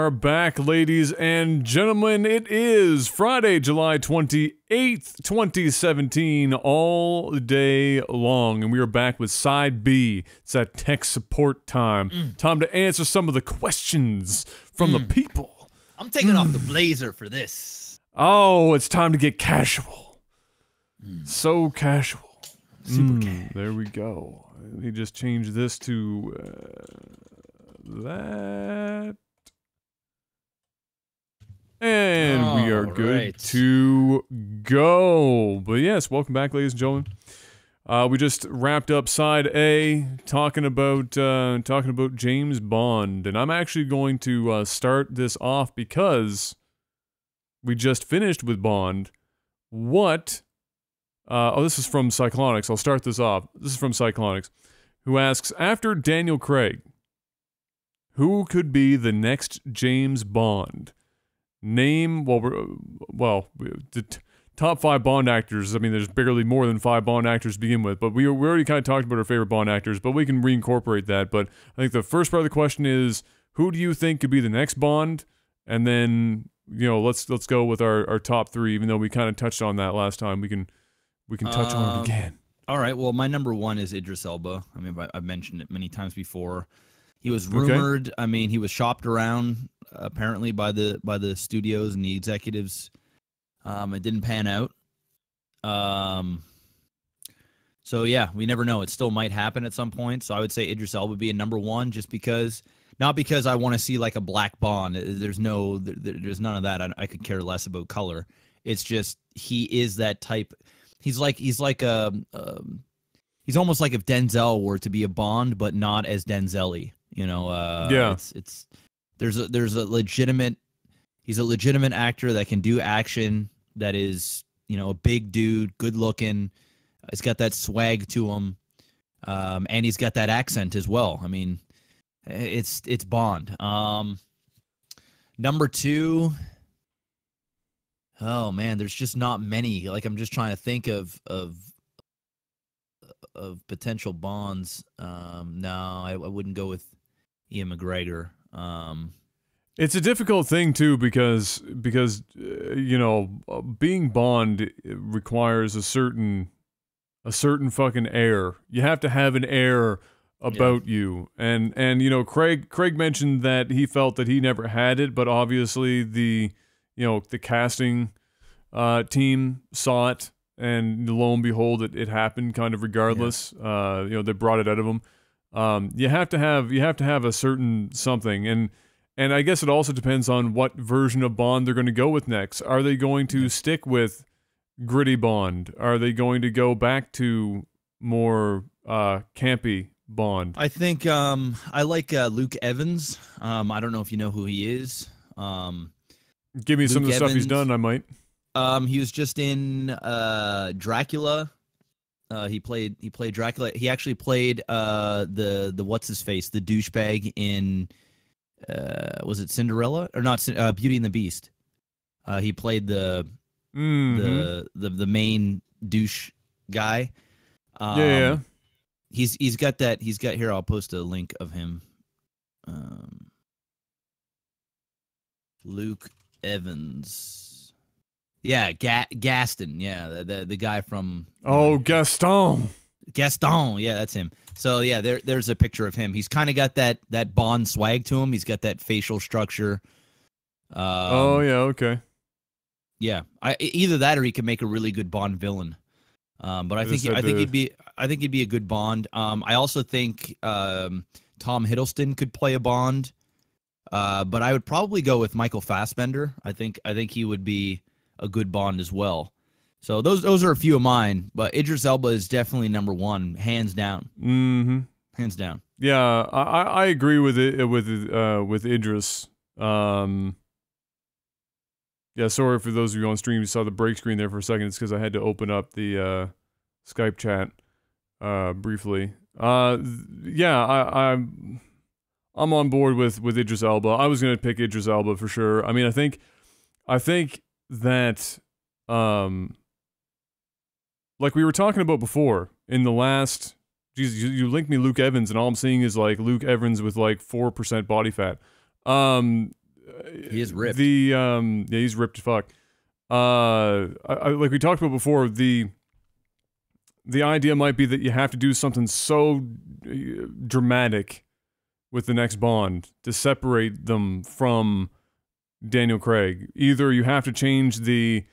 are back, ladies and gentlemen. It is Friday, July 28th, 2017, all day long, and we are back with Side B. It's that tech support time. Time to answer some of the questions from the people. I'm taking off the blazer for this. Oh, it's time to get casual. So casual. Super casual. There we go. Let me just change this to that. And we are good to go. But yes, welcome back, ladies and gentlemen. We just wrapped up Side A, talking about James Bond, and I'm actually going to start this off because we just finished with Bond. What? Oh, this is from Cyclonics. I'll start this off. This is from Cyclonics, who asks, after Daniel Craig, who could be the next James Bond? Name, the top 5 Bond actors. I mean, there's barely more than 5 Bond actors to begin with, but we already kind of talked about our favorite Bond actors, but we can reincorporate that. But I think the first part of the question is, who do you think could be the next Bond? And then, you know, let's go with our top 3, even though we kind of touched on that last time. We can touch on it again. All right, well, my number 1 is Idris Elba. I mean, I've mentioned it many times before. He was rumored. Okay. I mean, he was shopped around apparently by the studios and the executives. It didn't pan out. So yeah, we never know. It still might happen at some point. So I would say Idris Elba would be a number 1, just because, not because I want to see like a black Bond. There's none of that. I could care less about color. It's just he is that type. He's almost like if Denzel were to be a Bond, but not as Denzel-y. You know, yeah. There's a legitimate. He's a legitimate actor that can do action. That is, you know, a big dude, good looking. He's got that swag to him, and he's got that accent as well. I mean, it's Bond. Number 2. Oh man, there's just not many. Like, I'm just trying to think of potential Bonds. No, I wouldn't go with Ian McGregor. It's a difficult thing too, because you know, being Bond requires a certain fucking air. You have to have an air about you, and you know, Craig mentioned that he felt that he never had it, but obviously the casting team saw it, and lo and behold, it happened kind of regardless. You know, they brought it out of him. You have to have a certain something, and I guess it also depends on what version of Bond they're going to go with next. Are they going to stick with gritty Bond? Are they going to go back to more campy Bond? I think I like Luke Evans. I don't know if you know who he is. Give me some of the stuff he's done, I might. He was just in Dracula. He played Dracula. He actually played the what's his face, the douchebag in was it Cinderella or not? Beauty and the Beast. He played the main douche guy. Yeah. He's got that. He's got here. I'll post a link of him. Luke Evans. Yeah, Gaston. Yeah, the guy from. Oh, Gaston. Gaston. Yeah, that's him. So yeah, there's a picture of him. He's kind of got that Bond swag to him. He's got that facial structure. Oh yeah, okay. Yeah, either that or he could make a really good Bond villain. But I think he'd be a good Bond. I also think Tom Hiddleston could play a Bond. But I would probably go with Michael Fassbender. I think he would be a good Bond as well. So those are a few of mine, but Idris Elba is definitely number 1, hands down. Hands down. Yeah, I agree with Idris. Yeah, sorry for those of you on stream who saw the break screen there for a second. It's because I had to open up the Skype chat briefly. Yeah, I'm on board with Idris Elba. I was gonna pick Idris Elba for sure. I mean, I think that like we were talking about before in the last. Jesus, you linked me Luke Evans, and all I'm seeing is like Luke Evans with like 4% body fat. He is ripped. Yeah, he's ripped as fuck. Like we talked about before, the idea might be that you have to do something so dramatic with the next Bond to separate them from Daniel Craig. Either you have to change the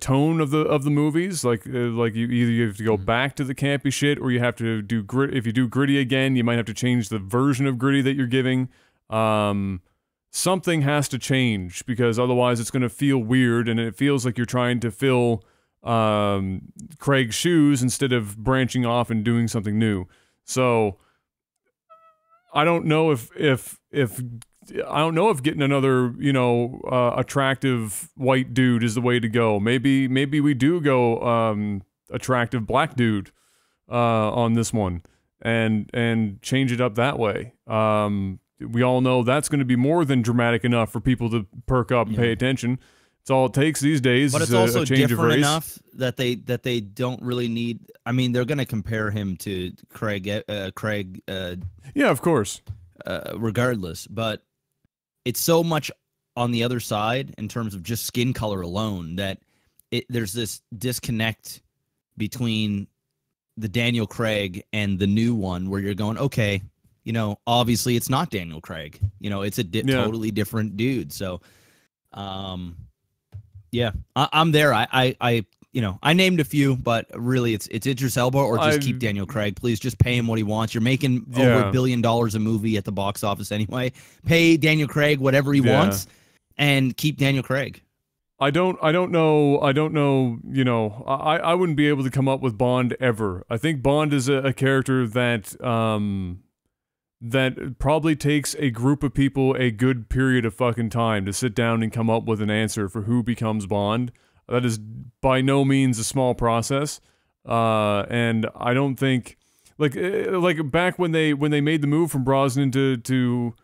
tone of the movies, like you have to go back to the campy shit, or you have to do if you do gritty again, you might have to change the version of gritty that you're giving. Something has to change, because otherwise it's going to feel weird, and it feels like you're trying to fill Craig's shoes instead of branching off and doing something new. So I don't know if getting another, attractive white dude is the way to go. Maybe we do go attractive black dude on this one, and change it up that way. We all know that's going to be more than dramatic enough for people to perk up and pay attention. It's all it takes these days. But it's also different enough that they don't really need. I mean, they're going to compare him to Craig. Yeah, of course. Regardless, but it's so much on the other side in terms of just skin color alone that there's this disconnect between the Daniel Craig and the new one, where you're going, okay, obviously it's not Daniel Craig. It's a totally different dude. So, yeah, I'm there. I named a few, but really it's Idris Elba or just keep Daniel Craig. Please just pay him what he wants. You're making over $1 billion a movie at the box office anyway. Pay Daniel Craig whatever he wants and keep Daniel Craig. I don't know, I wouldn't be able to come up with Bond ever. I think Bond is a character that probably takes a group of people a good period of fucking time to sit down and come up with an answer for who becomes Bond. That is by no means a small process, and I don't think like back when they made the move from Brosnan to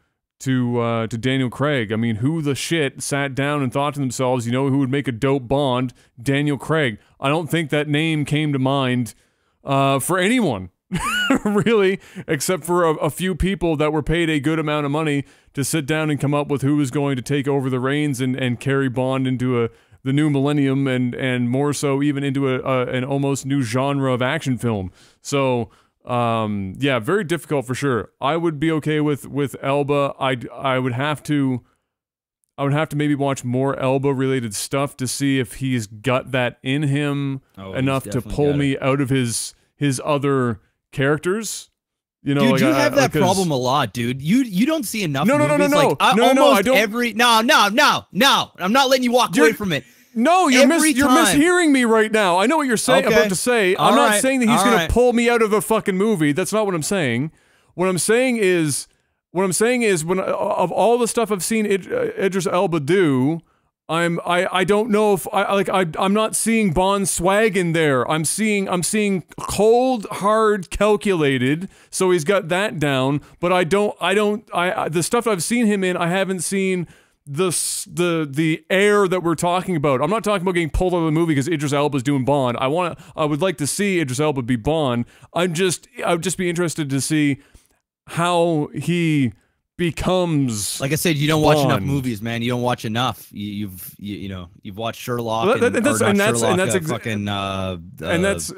Daniel Craig. I mean, who the shit sat down and thought to themselves, who would make a dope Bond? Daniel Craig. I don't think that name came to mind for anyone. Really, except for a few people that were paid a good amount of money to sit down and come up with who was going to take over the reins and carry Bond into the new millennium, and more so even into an almost new genre of action film. So yeah, very difficult for sure. I would be okay with Elba. I would have to maybe watch more Elba related stuff to see if he's got that in him enough to pull me out of his other characers. Dude, you have that problem a lot, dude. You don't see enough movies. No. Like, I don't. No. I'm not letting you walk away from it. No, you're mishearing me right now. I know what you're saying. Okay. About to say. I'm not saying that he's going to pull me out of a fucking movie. That's not what I'm saying. What I'm saying is when of all the stuff I've seen Idris Elba do, I don't know if I'm not seeing Bond swag in there. I'm seeing cold, hard, calculated. So he's got that down, but the stuff I've seen him in, I haven't seen the air that we're talking about. I'm not talking about getting pulled out of the movie because Idris Elba's doing Bond. I would like to see Idris Elba be Bond. I would just be interested to see how he becomes. Like I said, you don't watch enough movies, man. You don't watch enough. You've watched Sherlock and that's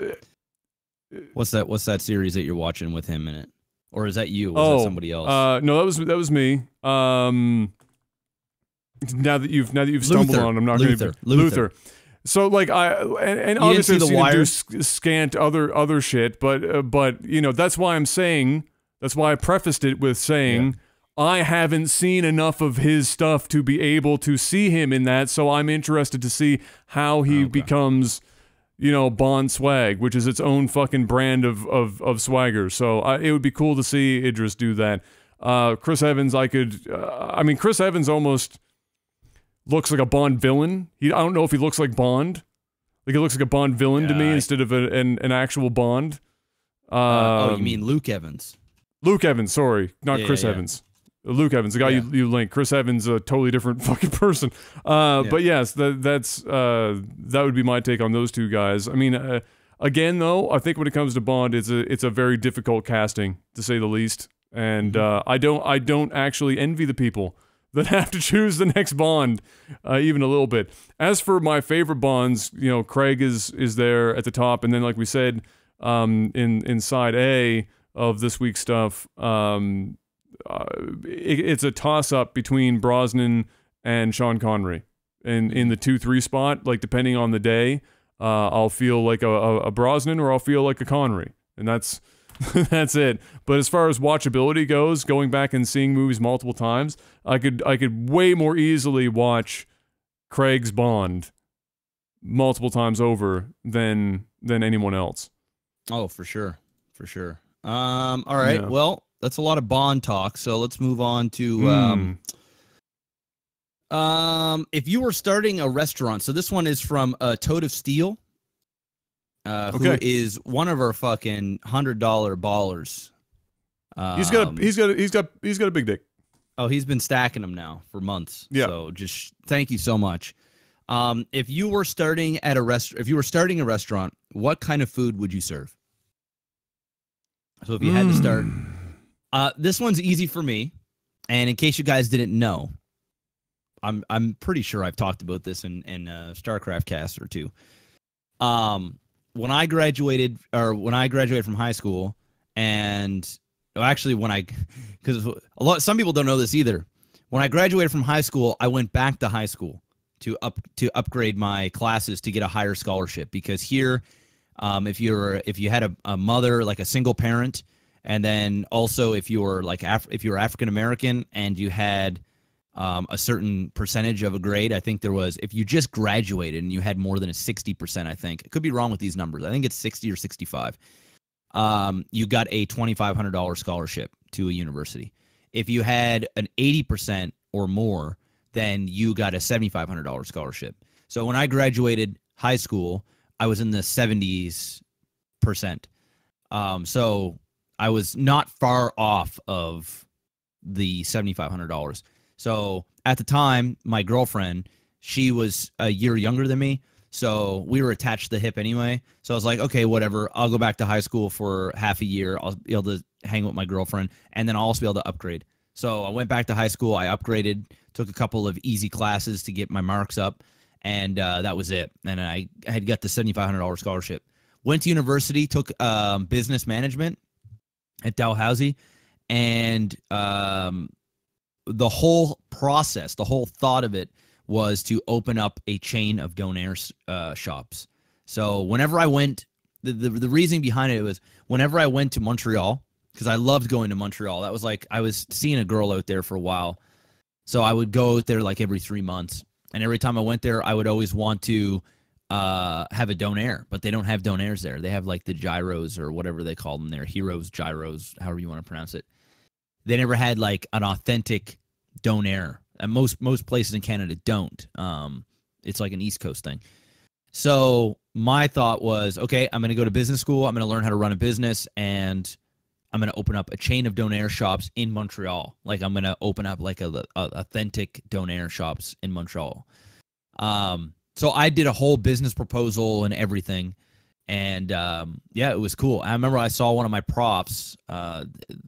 what's that series that you're watching with him in it, or is that you? Was that somebody else? No, that was me. Now that you've stumbled on, I'm not going to Luther. So like and obviously I've seen him do scant other shit, but that's why I'm saying, that's why I prefaced it with saying I haven't seen enough of his stuff to be able to see him in that, so I'm interested to see how he becomes, Bond swag, which is its own fucking brand of swagger. So it would be cool to see Idris do that. Chris Evans, Chris Evans almost looks like a Bond villain. I don't know if he looks like Bond. Like, he looks like a Bond villain to me instead of an actual Bond. You mean Luke Evans? Luke Evans, sorry. Not Chris Evans. Luke Evans, the guy you link. Chris Evans, a totally different fucking person. But yes, that would be my take on those two guys. I mean, again, though, I think when it comes to Bond, it's a very difficult casting, to say the least. And I don't actually envy the people that have to choose the next Bond, even a little bit. As for my favorite Bonds, you know, Craig is there at the top, and then like we said, in side A of this week's stuff, it's a toss-up between Brosnan and Sean Connery. In the 2-3 spot, like depending on the day, I'll feel like a Brosnan or I'll feel like a Connery, and that's that's it. But as far as watchability goes, going back and seeing movies multiple times, I could way more easily watch Craig's Bond multiple times over than anyone else. Oh, for sure. All right. Yeah. Well, that's a lot of Bond talk, so let's move on to if you were starting a restaurant. So this one is from Toad of Steel. Who is one of our fucking $100 ballers. He's got a big dick. Oh, he's been stacking them now for months. Yeah. So just thank you so much. If you were starting a restaurant, what kind of food would you serve? So if you had to start, this one's easy for me. And in case you guys didn't know, I'm pretty sure I've talked about this in StarCraft cast or two. When I graduated from high school, and actually because some people don't know this either. When I graduated from high school, I went back to high school to upgrade my classes to get a higher scholarship, because here, if you had a mother, like a single parent, and then also if you were African American and you had a certain percentage of a grade. I think there was, if you just graduated and you had more than a 60%, I think, I could be wrong with these numbers, I think it's 60 or 65, you got a $2,500 scholarship to a university. If you had an 80% or more, then you got a $7,500 scholarship. So when I graduated high school, I was in the 70s%. So I was not far off of the $7,500. So at the time, my girlfriend, she was a year younger than me, so we were attached to the hip anyway. So I was like, okay, whatever. I'll go back to high school for half a year. I'll be able to hang with my girlfriend, and then I'll also be able to upgrade. So I went back to high school. I upgraded, took a couple of easy classes to get my marks up, and that was it. And I had got the $7,500 scholarship. Went to university, took business management at Dalhousie, and the whole process, the whole thought of it was to open up a chain of donaire shops. So whenever I went, the reasoning behind it was whenever I went to Montreal, because I loved going to Montreal. That was like, I was seeing a girl out there for a while. So I would go out there like every 3 months. And every time I went there, I would always want to have a donaire, but they don't have donaires there. They have like the gyros or whatever they call them there, heroes, gyros, however you want to pronounce it. They never had like an authentic donaire, and most places in Canada don't. It's like an East Coast thing. So my thought was, okay, I'm going to go to business school. I'm going to learn how to run a business, and I'm going to open up a chain of donaire shops in Montreal. Like I'm going to open up like a authentic donaire shops in Montreal. So I did a whole business proposal and everything. And yeah, it was cool. I remember I saw one of my profs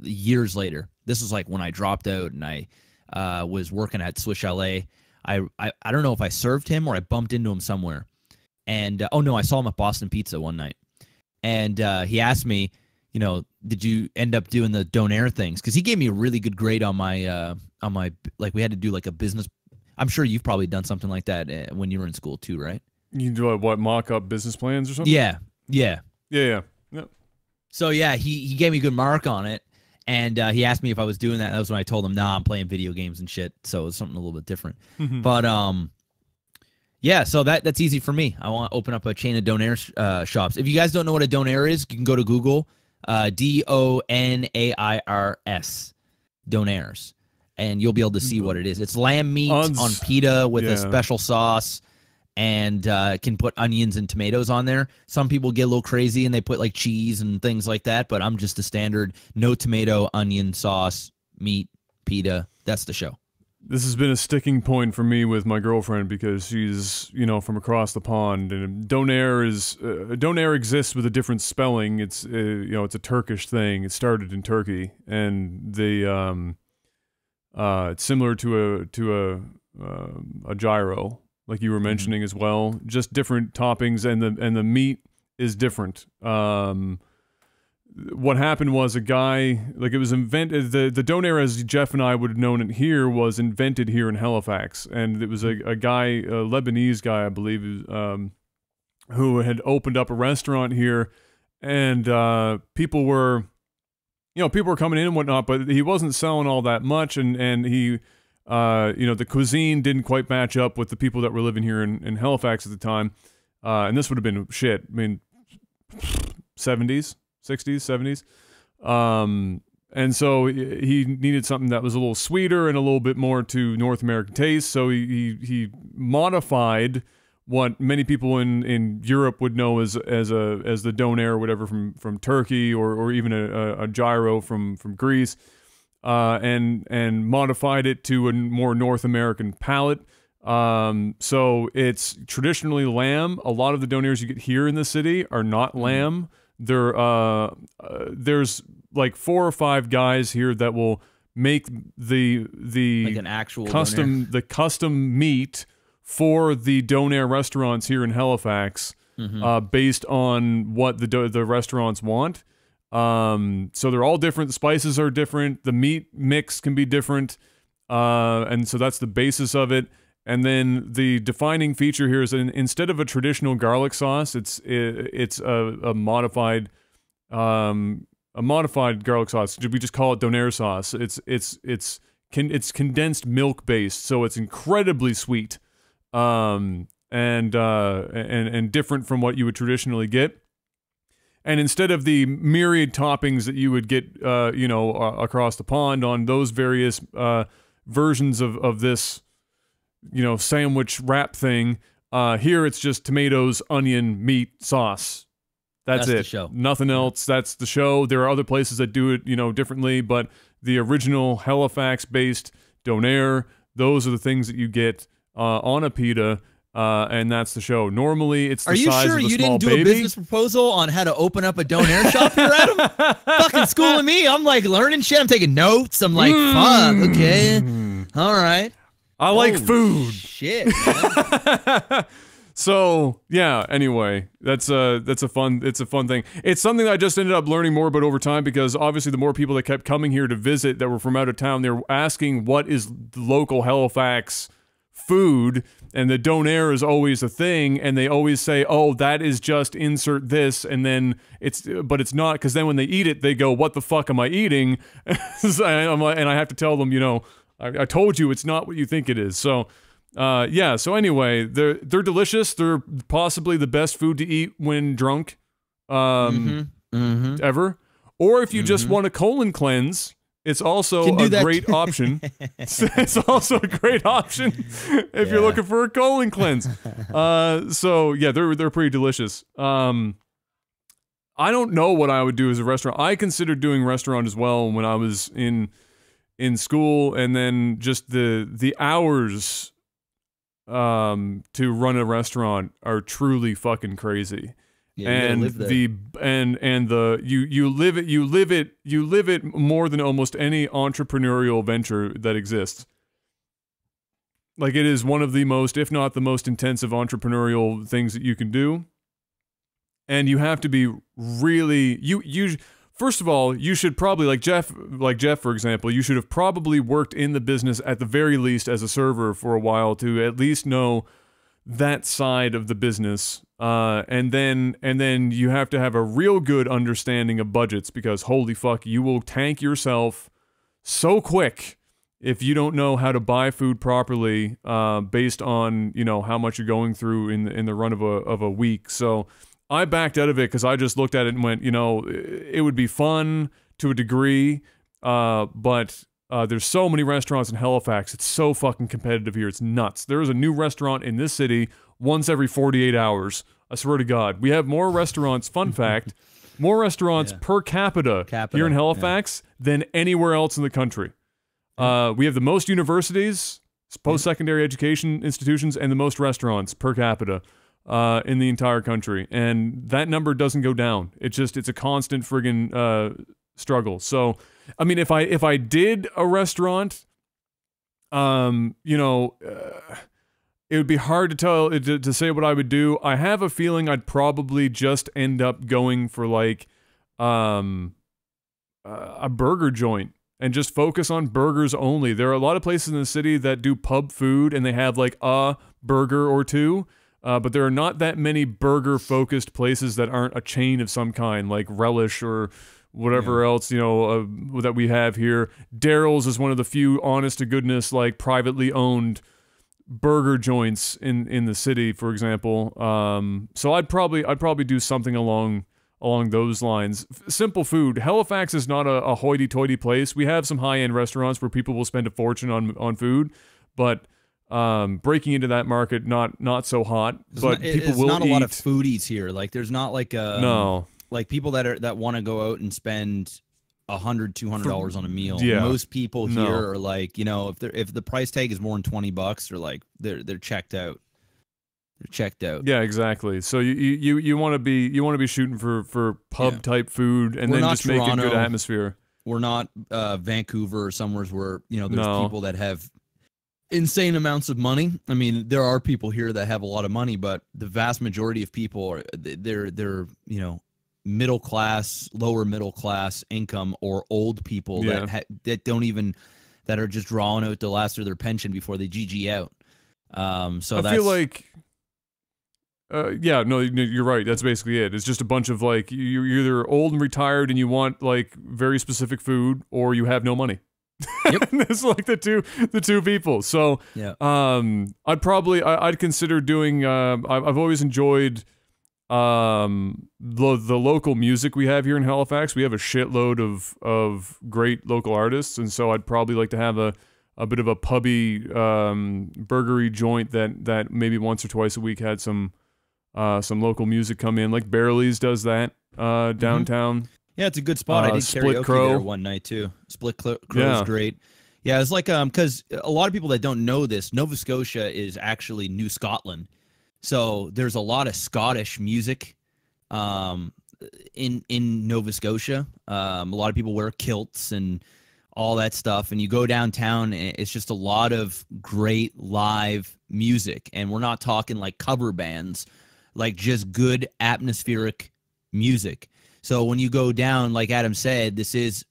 years later. This was like when I dropped out and I was working at Swiss Chalet. I don't know if I served him or I bumped into him somewhere. And oh no, I saw him at Boston Pizza one night. And he asked me, you know, did you end up doing the donaire things? Because he gave me a really good grade on my like we had to do like a business. I'm sure you've probably done something like that when you were in school too, right? You do what, mock up business plans or something? Yeah. Yep. So yeah, he gave me a good mark on it, and he asked me if I was doing that. That was when I told him, nah, I'm playing video games and shit. So it was something a little bit different. But yeah, so that's easy for me. I want to open up a chain of donaire shops. If you guys don't know what a donaire is, you can go to Google, DONAIRS, donaires, and you'll be able to see what it is. It's lamb meat on pita with a special sauce. And can put onions and tomatoes on there. Some people get a little crazy and they put like cheese and things like that, but I'm just a standard no tomato, onion, sauce, meat, pita. That's the show. this has been a sticking point for me with my girlfriend because she's, you know, from across the pond, and donair exists with a different spelling. It's you know, it's a Turkish thing. It started in Turkey, and it's similar to a gyro, like you were mentioning as well. Just different toppings, and the meat is different. What happened was a guy, like, it was invented, the donair, as Jeff and I would have known it here, was invented here in Halifax, and it was a guy, a Lebanese guy, I believe, who had opened up a restaurant here, and people were coming in and whatnot, but he wasn't selling all that much, and he, you know, the cuisine didn't quite match up with the people that were living here in Halifax at the time, and this would have been, shit, I mean, 70s? 60s, 70s. And so he needed something that was a little sweeter and a little bit more to North American taste. So he modified what many people in Europe would know as the donair or whatever from Turkey, or even a gyro from Greece, and modified it to a more North American palate. So it's traditionally lamb. A lot of the donairs you get here in the city are not lamb. There's like 4 or 5 guys here that will make the like an actual custom meat for the donair restaurants here in Halifax, based on what the restaurants want. So they're all different. The spices are different. The meat mix can be different, and so that's the basis of it. And then the defining feature here is instead of a traditional garlic sauce, it's a modified garlic sauce. We just call it donair sauce. It's condensed milk based, so it's incredibly sweet, and different from what you would traditionally get. And instead of the myriad toppings that you would get, you know, across the pond on those various versions of this, you know, sandwich wrap thing, here it's just tomatoes, onion, meat, sauce. That's it. The show. Nothing else. That's the show. There are other places that do it, you know, differently, but the original Halifax-based donair, those are the things that you get on a pita, and that's the show. Normally, it's the size of a small baby. Are you sure you didn't do a business proposal on how to open up a donair shop here, Adam? Fucking schooling me. I'm like learning shit. I'm taking notes. I'm like, fuck, okay, all right. I like food. Shit, man. So yeah. Anyway, it's a fun thing. It's something that I just ended up learning more about over time, because obviously the more people that kept coming here to visit that were from out of town, they were asking what is the local Halifax food, and the donair is always a thing, and they always say, "Oh, that is just insert this," and then but it's not, because then when they eat it, they go, "What the fuck am I eating?" And I have to tell them, you know, I told you it's not what you think it is. So, yeah. So anyway, they're delicious. They're possibly the best food to eat when drunk, ever. Or if you just want a colon cleanse, it's also a great option. It's also a great option if you're looking for a colon cleanse. So yeah, they're pretty delicious. I don't know what I would do as a restaurant. I considered doing restaurant as well when I was in school, and then just the hours to run a restaurant are truly fucking crazy. Yeah, and you live it more than almost any entrepreneurial venture that exists. Like, it is one of the most, if not the most intensive entrepreneurial things that you can do. And you have to be really, first of all, you should probably, like Jeff, for example, you should have probably worked in the business at the very least as a server for a while to at least know that side of the business. And then you have to have a real good understanding of budgets, because holy fuck, you will tank yourself so quick if you don't know how to buy food properly, based on, you know, how much you're going through in the run of a week. So I backed out of it because I just looked at it and went, you know, it would be fun to a degree, but there's so many restaurants in Halifax. It's so fucking competitive here. It's nuts. There is a new restaurant in this city once every 48 hours. I swear to God. We have more restaurants, fun fact, more restaurants per capita here in Halifax than anywhere else in the country. We have the most universities, post-secondary education institutions, and the most restaurants per capita in the entire country. And that number doesn't go down. It's a constant friggin' struggle. So, I mean, if I did a restaurant, you know, it would be hard to tell to say what I would do. I have a feeling I'd probably just end up going for like a burger joint and just focus on burgers only. There are a lot of places in the city that do pub food and they have like a burger or two, but there are not that many burger-focused places that aren't a chain of some kind, like Relish or whatever else, you know, that we have here. Daryl's is one of the few, honest to goodness, like privately owned burger joints in the city, for example. So I'd probably do something along those lines. Simple food. Halifax is not a hoity-toity place. We have some high-end restaurants where people will spend a fortune on food, but breaking into that market, not so hot. But people will eat. There's not a lot of foodies here. Like there's not like no. Like people that want to go out and spend $100-$200 on a meal. Yeah. Most people here are like, you know, if the price tag is more than $20, they're like they're checked out. They're checked out. Yeah, exactly. So you want to be shooting for pub type food and then just make a good atmosphere. We're not Vancouver or somewhere where, you know, there's people that have insane amounts of money. I mean, there are people here that have a lot of money, but the vast majority of people are they're you know, middle class, lower middle class income, or old people that don't even, that are just drawing out the last of their pension before they GG out. So I feel like, no, you're right. That's basically it. It's just a bunch of like, you're either old and retired and you want like very specific food, or you have no money. Yep. It's like the two people. So yeah. I'd consider doing. I've always enjoyed the local music we have here in Halifax. We have a shitload of great local artists, and so I'd probably like to have a bit of a pubby burgery joint that maybe once or twice a week had some local music come in. Like Barely's does that downtown. Yeah, it's a good spot. I did Split karaoke Crow there one night too. Split Crow is great. Yeah, it's like because a lot of people that don't know this, Nova Scotia is actually New Scotland. So there's a lot of Scottish music in Nova Scotia. A lot of people wear kilts and all that stuff. And you go downtown, and it's just a lot of great live music. And we're not talking like cover bands, like just good atmospheric music. So when you go down, like Adam said, this is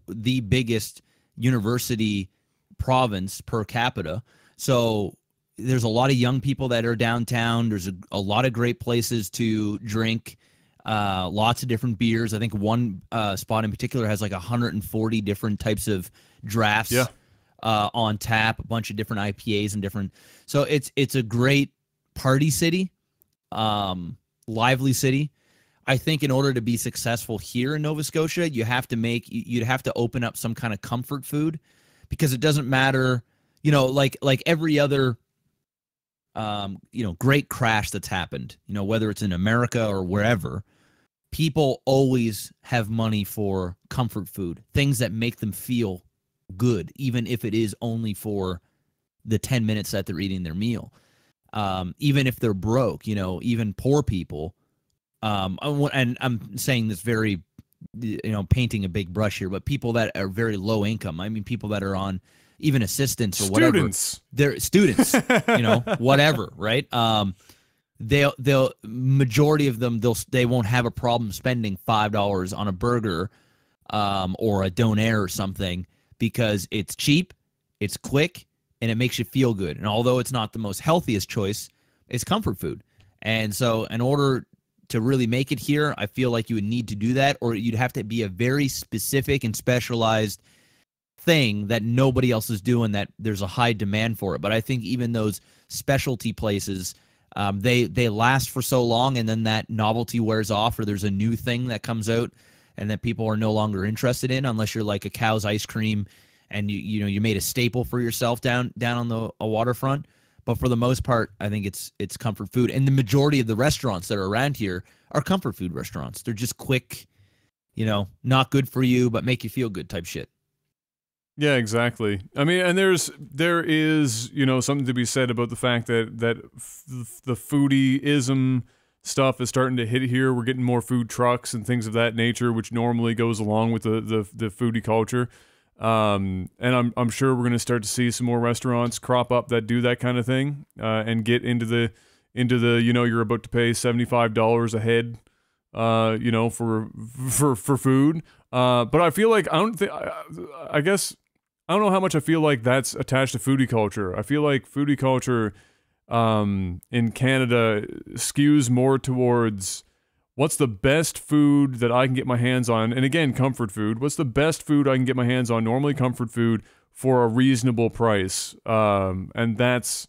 the biggest university province per capita. So there's a lot of young people that are downtown. There's a lot of great places to drink, lots of different beers. I think one spot in particular has like 140 different types of drafts on tap, a bunch of different IPAs and different. So it's a great party city, lively city. I think in order to be successful here in Nova Scotia, you'd have to open up some kind of comfort food, because it doesn't matter, you know, like every other you know, great crash that's happened, you know, whether it's in America or wherever, people always have money for comfort food, things that make them feel good, even if it is only for the 10 minutes that they're eating their meal. Even if they're broke, you know, even poor people. And I'm saying this very, you know, painting a big brush here, but people that are very low income, I mean, people that are on even assistance or whatever, they're students, you know, whatever, right? They'll majority of them, they won't have a problem spending $5 on a burger, or a donair or something, because it's cheap, it's quick, and it makes you feel good. And although it's not the most healthiest choice, it's comfort food. And so in order to really make it here, I feel like you would need to do that, or you'd have to be a very specific and specialized thing that nobody else is doing, that there's a high demand for it. But I think even those specialty places, they last for so long, and then that novelty wears off, or there's a new thing that comes out and that people are no longer interested in, unless you're like a Cow's Ice Cream and you made a staple for yourself down on the waterfront. But for the most part, I think it's comfort food. And the majority of the restaurants that are around here are comfort food restaurants. They're just quick, you know, not good for you, but make you feel good type shit. Yeah, exactly. I mean, and there is, you know, something to be said about the fact that the foodieism stuff is starting to hit here. We're getting more food trucks and things of that nature, which normally goes along with the foodie culture. And I'm sure we're going to start to see some more restaurants crop up that do that kind of thing, and get into the you know, you're about to pay $75 a head, you know, for food. But I feel like I guess I don't know how much I feel like that's attached to foodie culture. I feel like foodie culture in Canada skews more towards what's the best food that I can get my hands on, and again, comfort food. What's the best food I can get my hands on? Normally comfort food for a reasonable price, and that's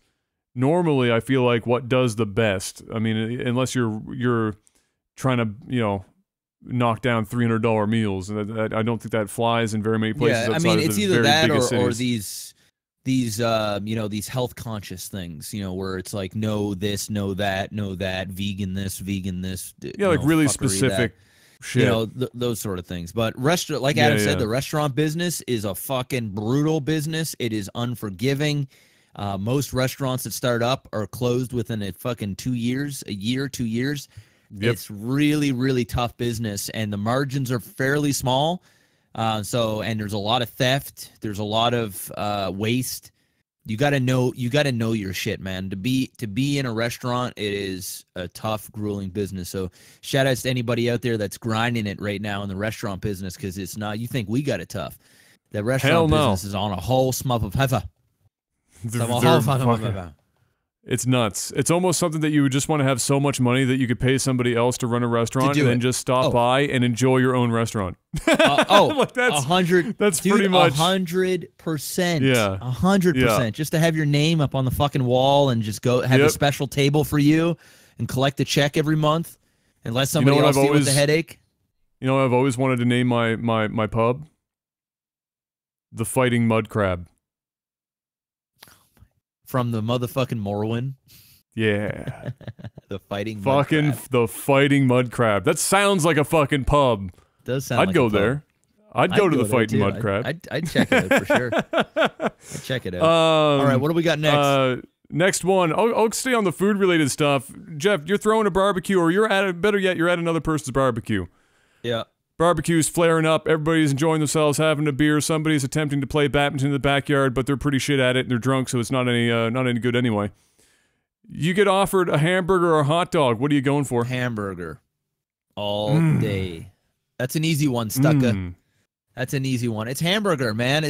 normally, I feel like, what does the best. I mean, unless you're trying to, you know, knock down $300 meals, and I don't think that flies in very many places. Yeah, I mean, it's either that or these you know, these health conscious things, you know, where it's like no this, no that, vegan this, vegan this. Yeah, like really specific shit. You know, those sort of things. But restaurant, like Adam said, the restaurant business is a fucking brutal business. It is unforgiving. Most restaurants that start up are closed within a fucking 2 years, a year, 2 years. Yep. It's really, really tough business, and the margins are fairly small. And there's a lot of theft. There's a lot of waste. You gotta know your shit, man. To be in a restaurant, it is a tough, grueling business. So shout outs to anybody out there that's grinding it right now in the restaurant business, because it's not. You think we got it tough? The restaurant business is on a whole smuff of heifer. It's nuts. It's almost something that you would just want to have so much money that you could pay somebody else to run a restaurant and then just stop by and enjoy your own restaurant. Like that's 100. That's pretty much 100%. Yeah, 100%. Just to have your name up on the fucking wall and just go have a special table for you and collect a check every month and let somebody else deal with the headache. You know, I've always wanted to name my pub the Fighting Mud Crab. From the motherfucking Morrowind. Yeah. The Fighting Mud Crab. The Fighting Mud Crab. That sounds like a fucking pub. Does sound I'd like go a pub. there. I'd go to the Fighting Mud Crab. I'd check it out for sure. I'd check it out. All right, what do we got next? Next one. I'll stay on the food-related stuff. Jeff, you're throwing a barbecue, or better yet, you're at another person's barbecue. Yeah. Barbecue's flaring up, everybody's enjoying themselves, having a beer, somebody's attempting to play badminton in the backyard, but they're pretty shit at it, and they're drunk, so it's not any good anyway. You get offered a hamburger or a hot dog, what are you going for? Hamburger. All day. That's an easy one, Stucka. That's an easy one. It's hamburger, man.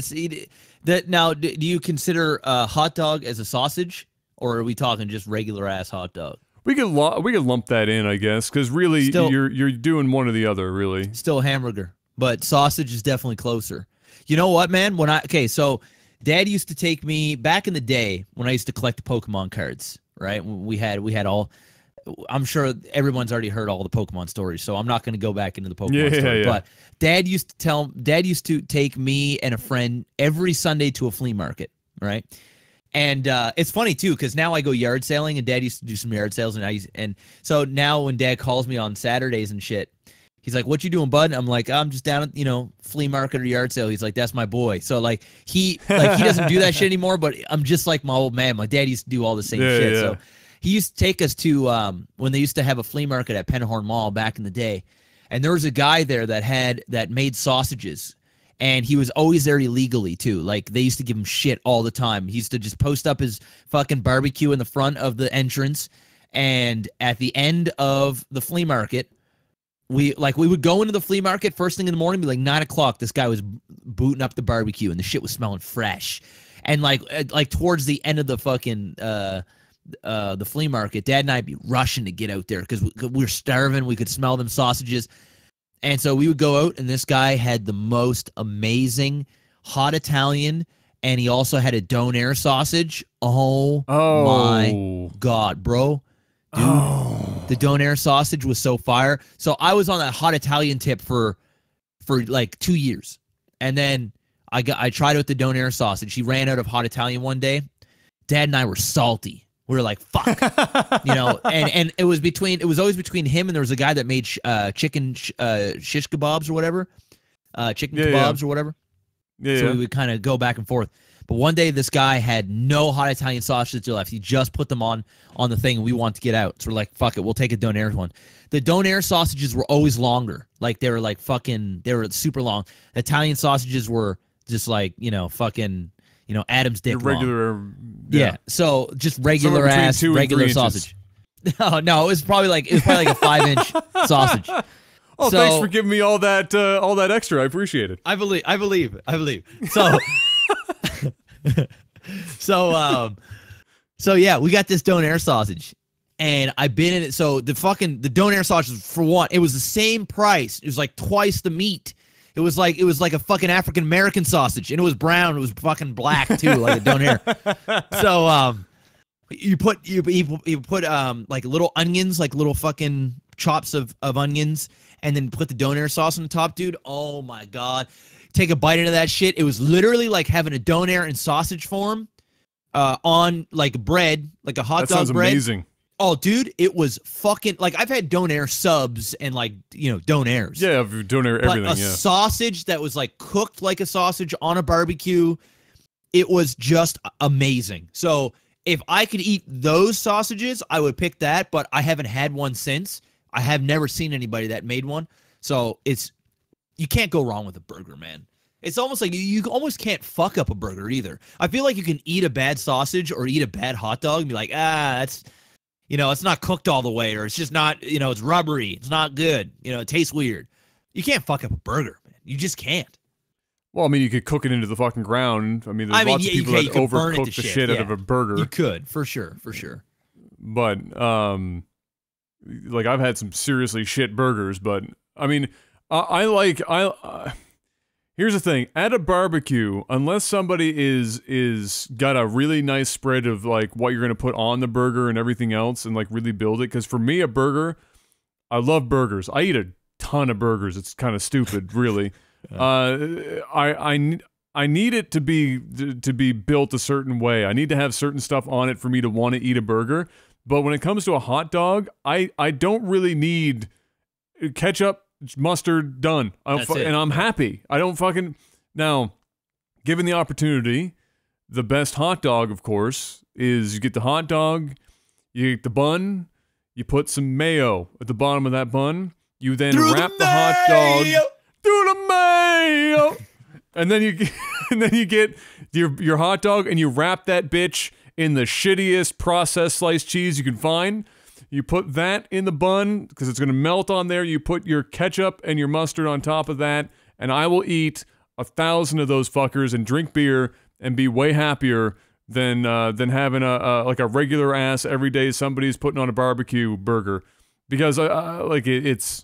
Now, do you consider a hot dog as a sausage, or are we talking just regular-ass hot dog? We could lump that in, I guess, because really you're doing one or the other, really. Still hamburger, but sausage is definitely closer. You know what, man? So Dad used to take me back in the day when I used to collect Pokemon cards. Right? We had all. I'm sure everyone's already heard all the Pokemon stories, so I'm not going to go back into the Pokemon story. But Dad used to take me and a friend every Sunday to a flea market, right? And it's funny too, because now I go yard sailing, and Dad used to do some yard sales, and so now when Dad calls me on Saturdays and shit, he's like, "What you doing, bud?" I'm like, "I'm just down at flea market or yard sale." He's like, "That's my boy." So like he doesn't do that shit anymore, but I'm just like my old man. My dad used to do all the same shit. Yeah. So he used to take us to when they used to have a flea market at Penhorn Mall back in the day, and there was a guy there that made sausages. And he was always there illegally, too. Like, they used to give him shit all the time. He used to just post up his fucking barbecue in the front of the entrance. And at the end of the flea market, we would go into the flea market first thing in the morning, be like 9 o'clock. This guy was booting up the barbecue, and the shit was smelling fresh. And, like towards the end of the fucking the flea market, Dad and I'd be rushing to get out there because we were starving. We could smell them sausages. And so we would go out, and this guy had the most amazing hot Italian, and he also had a donair sausage. Oh. My God, bro. Dude, the donair sausage was so fire. So I was on that hot Italian tip for like 2 years. And then I tried out the donair sausage. He ran out of hot Italian one day. Dad and I were salty. We were like, fuck, and it was always between him, and there was a guy that made chicken shish kebabs or whatever, chicken kebabs or whatever. Yeah. So we would kind of go back and forth. But one day this guy had no hot Italian sausages left. He just put them on the thing, and we wanted to get out. So we're like, fuck it, we'll take a Donair one. The Donair sausages were always longer. Like they were like fucking, they were super long. Italian sausages were just like, fucking, Adam's dick regular. Long. Yeah. So just regular ass, regular sausage. No, it was probably like a 5-inch sausage. Oh, so, thanks for giving me all that extra. I appreciate it. I believe. So, so yeah, we got this Donair sausage, and I've been in it. So the Donair sausage, for one, it was the same price. It was like twice the meat. It was like a fucking African American sausage, and it was brown. It was fucking black too, like a Donair. So you put like little onions, like little fucking chops of onions, and then put the Donair sauce on the top, dude. Oh my god. Take a bite into that shit. It was literally like having a Donair in sausage form on like bread, like a hot dog bread. That sounds amazing. Oh, dude, it was fucking like I've had Donair subs and like Donairs. Yeah, Donair everything. But a sausage that was like cooked like a sausage on a barbecue, it was just amazing. So if I could eat those sausages, I would pick that. But I haven't had one since. I have never seen anybody that made one. So you can't go wrong with a burger, man. It's almost like you almost can't fuck up a burger either. I feel like you can eat a bad sausage or eat a bad hot dog and be like, that's, it's not cooked all the way, or it's just not, it's rubbery. It's not good. It tastes weird. You can't fuck up a burger, man. You just can't. Well, I mean, you could cook it into the fucking ground. I mean, there's lots of people that overcook the shit out of a burger. You could, for sure. But, like, I've had some seriously shit burgers, but, I mean, here's the thing. At a barbecue, unless somebody is got a really nice spread of, like, what you're going to put on the burger and everything else and, like, really build it, because for me, a burger, I love burgers. I eat a ton of burgers. It's kind of stupid, really. I need it to be built a certain way. I need to have certain stuff on it for me to want to eat a burger. But when it comes to a hot dog, I don't really need ketchup, mustard, done. And I'm happy. I don't fucking... Now, given the opportunity, the best hot dog, of course, is you get the hot dog, you get the bun, you put some mayo at the bottom of that bun, you then wrap the hot dog through the mayo, and then you get your hot dog and you wrap that bitch in the shittiest processed sliced cheese you can find. You put that in the bun because it's going to melt on there. You put your ketchup and your mustard on top of that, and I will eat 1,000 of those fuckers and drink beer and be way happier than having a regular ass every day somebody's putting on a barbecue burger, because it's.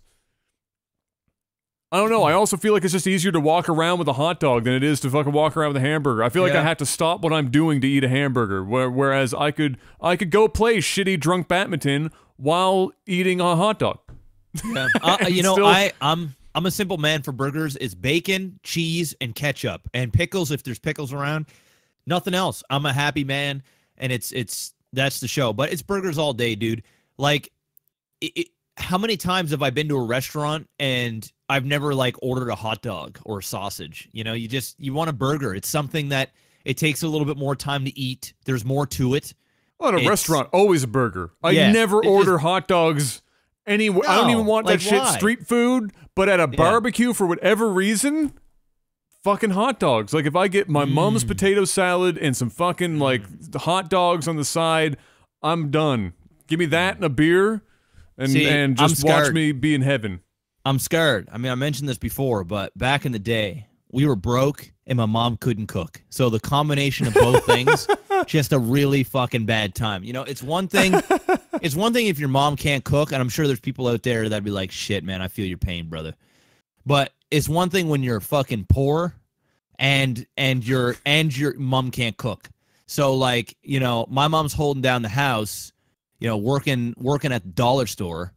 I don't know. I also feel like it's just easier to walk around with a hot dog than it is to fucking walk around with a hamburger. I feel like I have to stop what I'm doing to eat a hamburger, whereas I could go play shitty drunk badminton while eating a hot dog. Yeah. I'm a simple man for burgers. It's bacon, cheese, and ketchup, and pickles if there's pickles around. Nothing else. I'm a happy man, and that's the show. But it's burgers all day, dude. Like, how many times have I been to a restaurant and I've never like ordered a hot dog or a sausage? You want a burger. It's something that it takes a little bit more time to eat. There's more to it. Well, at a restaurant, always a burger. I never order hot dogs anywhere. I don't even want that shit street food, but at a barbecue, for whatever reason, fucking hot dogs. Like, if I get my mom's potato salad and some fucking like hot dogs on the side, I'm done. Give me that and a beer. And just watch me be in heaven. I'm scared. I mean, I mentioned this before, but back in the day, we were broke and my mom couldn't cook. So the combination of both things, just a really fucking bad time. It's one thing. It's one thing if your mom can't cook, and I'm sure there's people out there that'd be like, "Shit, man, I feel your pain, brother." But it's one thing when you're fucking poor, and your mom can't cook. So like, my mom's holding down the house. Working at the dollar store,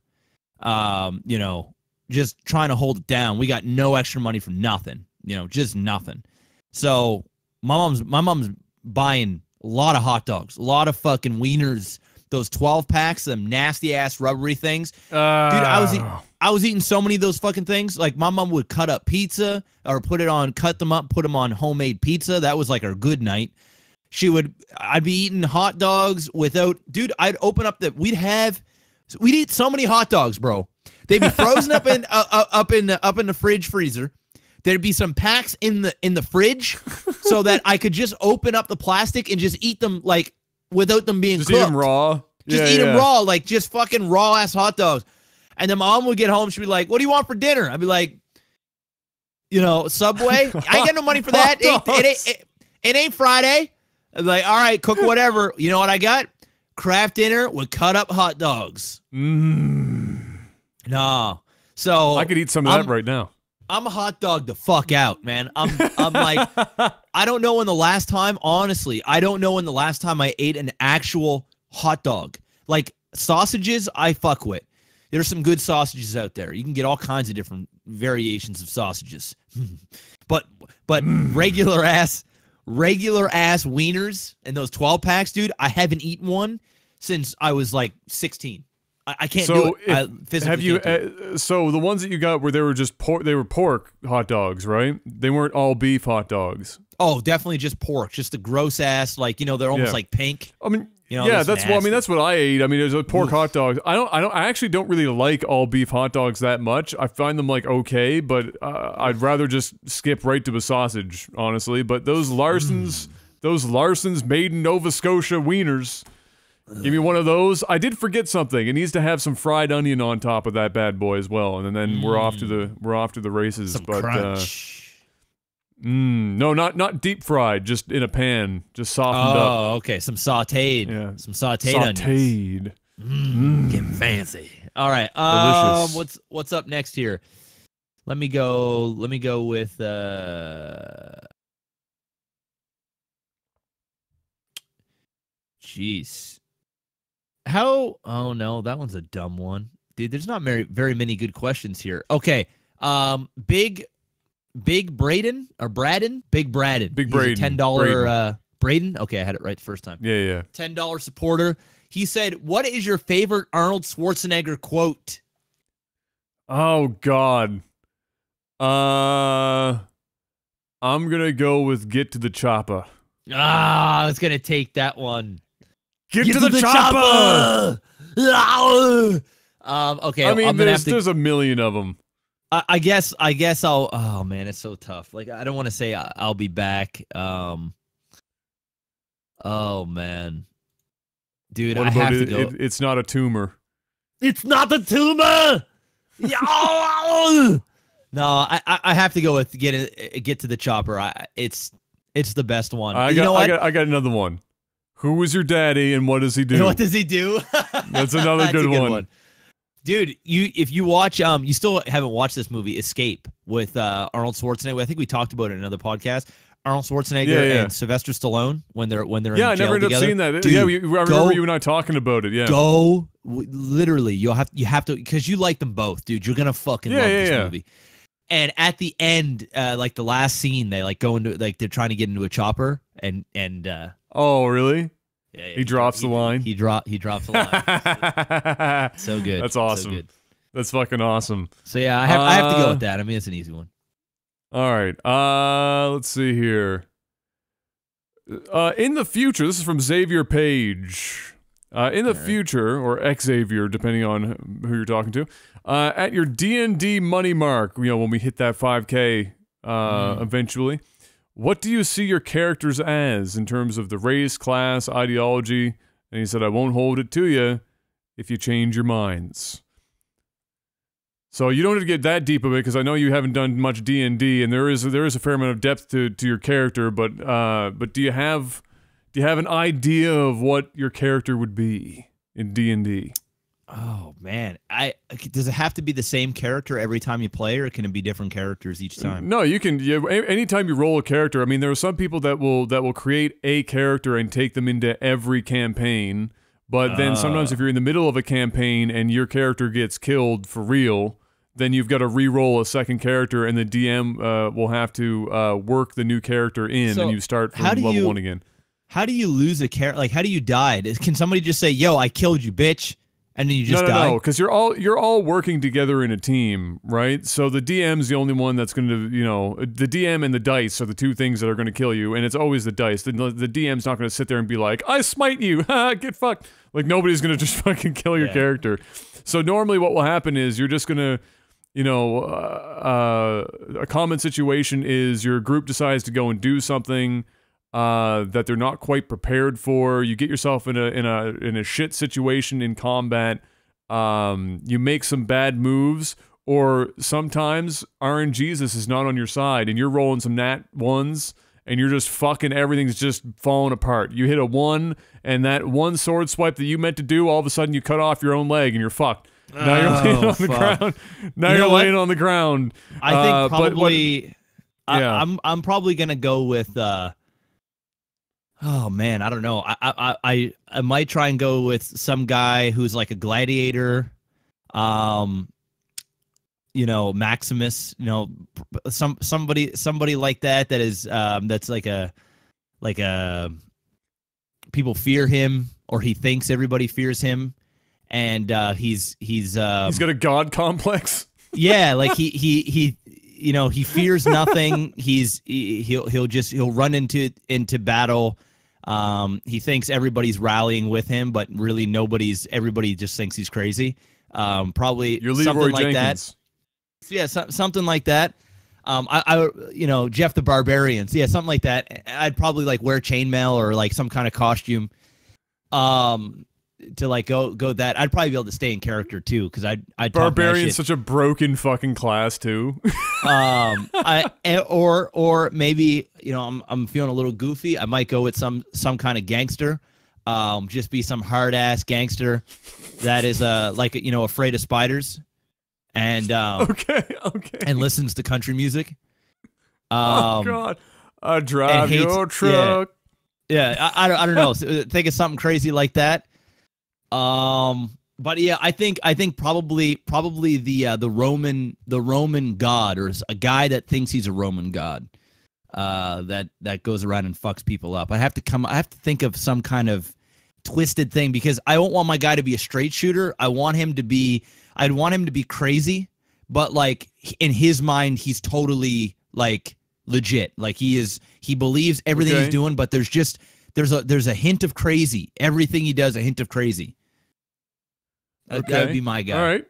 just trying to hold it down. We got no extra money for nothing, just nothing. So my mom's buying a lot of hot dogs, a lot of fucking wieners, those 12 packs, them nasty ass rubbery things. Dude, I I was eating so many of those fucking things. Like my mom would cut up pizza or cut them up, put them on homemade pizza. That was like our good night. I'd be eating hot dogs dude, I'd open up we'd eat so many hot dogs, bro. They'd be frozen up in the fridge freezer. There'd be some packs in the fridge so that I could just open up the plastic and just eat them like without them being cooked. Eat them raw. Just eat them raw, like just fucking raw ass hot dogs. And then mom would get home. She'd be like, "What do you want for dinner?" I'd be like, Subway. I ain't got no money for that. It ain't Friday. I'd be like, all right, cook whatever. You know what I got? Kraft dinner with cut up hot dogs. No. So I could eat some of that right now. I'm a hot dog the fuck out, man. I'm like, I don't know when the last time, honestly, I don't know when the last time I ate an actual hot dog. Like sausages, I fuck with. There's some good sausages out there. You can get all kinds of different variations of sausages. but regular ass wieners and those 12 packs, dude, I haven't eaten one since I was like 16. I can't do it. So the ones that you got they were just pork hot dogs, right? They weren't all beef hot dogs. Oh, definitely just pork. Just the gross ass, like, they're almost like pink. I mean, that's what I ate. I mean, there's a pork hot dog. I actually don't really like all beef hot dogs that much. I find them like okay, but I'd rather just skip right to a sausage, honestly. But those Larson's made in Nova Scotia wieners, give me one of those. I did forget something. It needs to have some fried onion on top of that bad boy as well, and then we're off to the races. Some but crunch. No, not deep fried, just in a pan, just softened up. Oh, okay, some sautéed. Yeah, some sautéed onions. Getting fancy. All right. Delicious. What's up next here? Let me go with jeez. Oh no, that one's a dumb one. Dude, there's not very many good questions here. Okay. Big Braden or Braden? Big Braden. Big Braden. $10 Braden. Okay, I had it right the first time. Yeah. $10 supporter. He said, "What is your favorite Arnold Schwarzenegger quote?" Oh God. I'm gonna go with "Get to the chopper." I was gonna take that one. Get to the chopper. Okay. I mean, there's a million of them. I guess I'll. Oh man, it's so tough. Like I don't want to say I'll be back. Oh man, dude, I have to go. It's not a tumor. It's not a tumor. No, I have to go with get to the chopper. It's the best one. I got another one. Who was your daddy and what does he do? What does he do? That's another good one. Dude, if you watch, you still haven't watched this movie, Escape, with Arnold Schwarzenegger. I think we talked about it in another podcast. Arnold Schwarzenegger and Sylvester Stallone when they're in jail I never ended up seeing that. Dude, I remember you and I talking about it. Yeah, literally, you have to because you like them both, dude. You're gonna fucking love this movie. And at the end, like the last scene, they like go into like they're trying to get into a chopper and oh really? Yeah, he drops the line. He drops the line. So good. That's awesome. So good. That's fucking awesome. So yeah, I have to go with that. I mean, it's an easy one. All right. Let's see here. In the future, this is from Xavier Page. In the future, or Xavier, depending on who you're talking to, at your D&D money mark, when we hit that 5K eventually, what do you see your characters as in terms of the race, class, ideology? And he said, I won't hold it to you if you change your minds. So you don't have to get that deep of it, because I know you haven't done much D&D, and there is a fair amount of depth to your character, but do you have an idea of what your character would be in D&D? Oh man, does it have to be the same character every time you play, or can it be different characters each time? No, you can. Anytime you roll a character, I mean, there are some people that will create a character and take them into every campaign. But then sometimes if you're in the middle of a campaign and your character gets killed for real, then you've got to re-roll a second character, and the DM will have to work the new character in, and you start from level 1 again. How do you lose a character? Like, how do you die? Can somebody just say, "Yo, I killed you, bitch"? And then you just die? No, because you're all working together in a team, right? So the DM's the only one that's going to, the DM and the dice are the two things that are going to kill you, and it's always the dice. The DM's not going to sit there and be like, I smite you, get fucked. Like, nobody's going to just fucking kill your character. So normally what will happen is you're just going to, a common situation is your group decides to go and do something that they're not quite prepared for. You get yourself in a shit situation in combat. You make some bad moves, or sometimes RNGesus is not on your side, and you're rolling some nat ones, and you're just fucking everything's just falling apart. You hit a 1, and that one sword swipe that you meant to do, all of a sudden you cut off your own leg, and you're fucked. Now you're laying on the ground. Now you're laying on the ground. I think probably. I'm probably gonna go with. Oh man, I don't know. I might try and go with some guy who's like a gladiator, Maximus, somebody like that is that's like a people fear him, or he thinks everybody fears him, and he's got a god complex. Yeah, like he fears nothing. He'll run into battle. He thinks everybody's rallying with him, but really everybody just thinks he's crazy. Probably You're something Leroy like Jenkins. that. Yeah, something like that. Jeff the Barbarian. Yeah, something like that. I'd probably like wear chainmail or like some kind of costume. To like go that. I'd probably be able to stay in character too, because I'd Barbarian's such a broken fucking class too. Or maybe I'm feeling a little goofy. I might go with some kind of gangster. Just be some hard ass gangster that is afraid of spiders, and okay, and listens to country music. Oh God, I drive your truck. Yeah, I don't know. Think of something crazy like that. But yeah, I think probably the Roman god, or a guy that thinks he's a Roman god, that goes around and fucks people up. I have to think of some kind of twisted thing, because I don't want my guy to be a straight shooter. I'd want him to be crazy, but like in his mind, he's totally like legit. Like he believes everything he's doing, but there's a hint of crazy. Everything he does, a hint of crazy. That would be my guy. All right.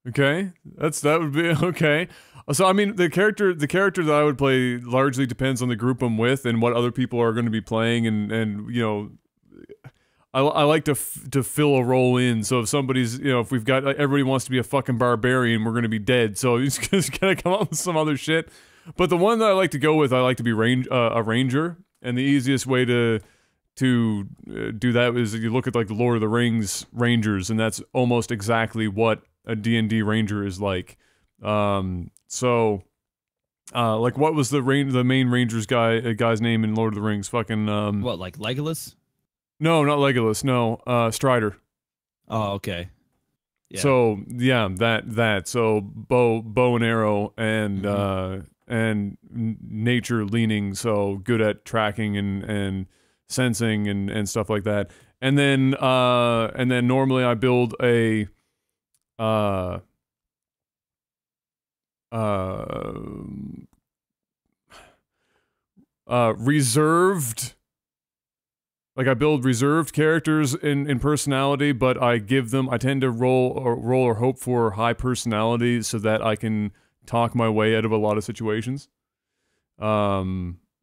Okay. That would be okay. So I mean, the character that I would play largely depends on the group I'm with and what other people are going to be playing, and I like to fill a role in. So if somebody's, if we've got everybody wants to be a fucking barbarian, we're going to be dead. So you just gotta come up with some other shit. But the one that I like to go with, I like to be a ranger, and the easiest way to do that is you look at like the Lord of the Rings Rangers, and that's almost exactly what a D&D ranger is like. So like what was the main Rangers guy's name in Lord of the Rings? Fucking what, like Legolas? No, not Legolas. No, Strider. Oh, okay. Yeah. So yeah, that. So bow and arrow and nature leaning. So good at tracking and sensing and stuff like that. And then normally I build a reserved. Like I build reserved characters in personality, but I tend to roll or hope for high personality so that I can talk my way out of a lot of situations.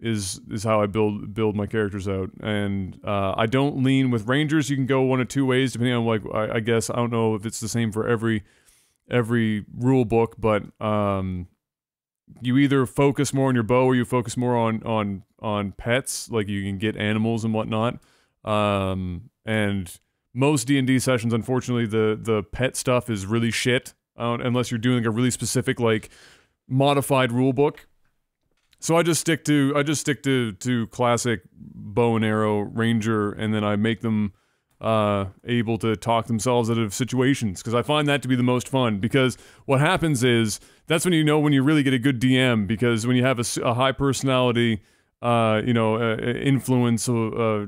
Is how I build my characters out. And I don't lean with Rangers. You can go one of two ways depending on like I guess I don't know if it's the same for every rule book, but you either focus more on your bow or you focus more on pets, like you can get animals and whatnot. And most D&D sessions, unfortunately, the pet stuff is really shit, unless you're doing a really specific like modified rule book. So I just stick to classic bow and arrow ranger, and then I make them able to talk themselves out of situations, because I find that to be the most fun. Because what happens is that's when when you really get a good DM, because when you have a high personality, influence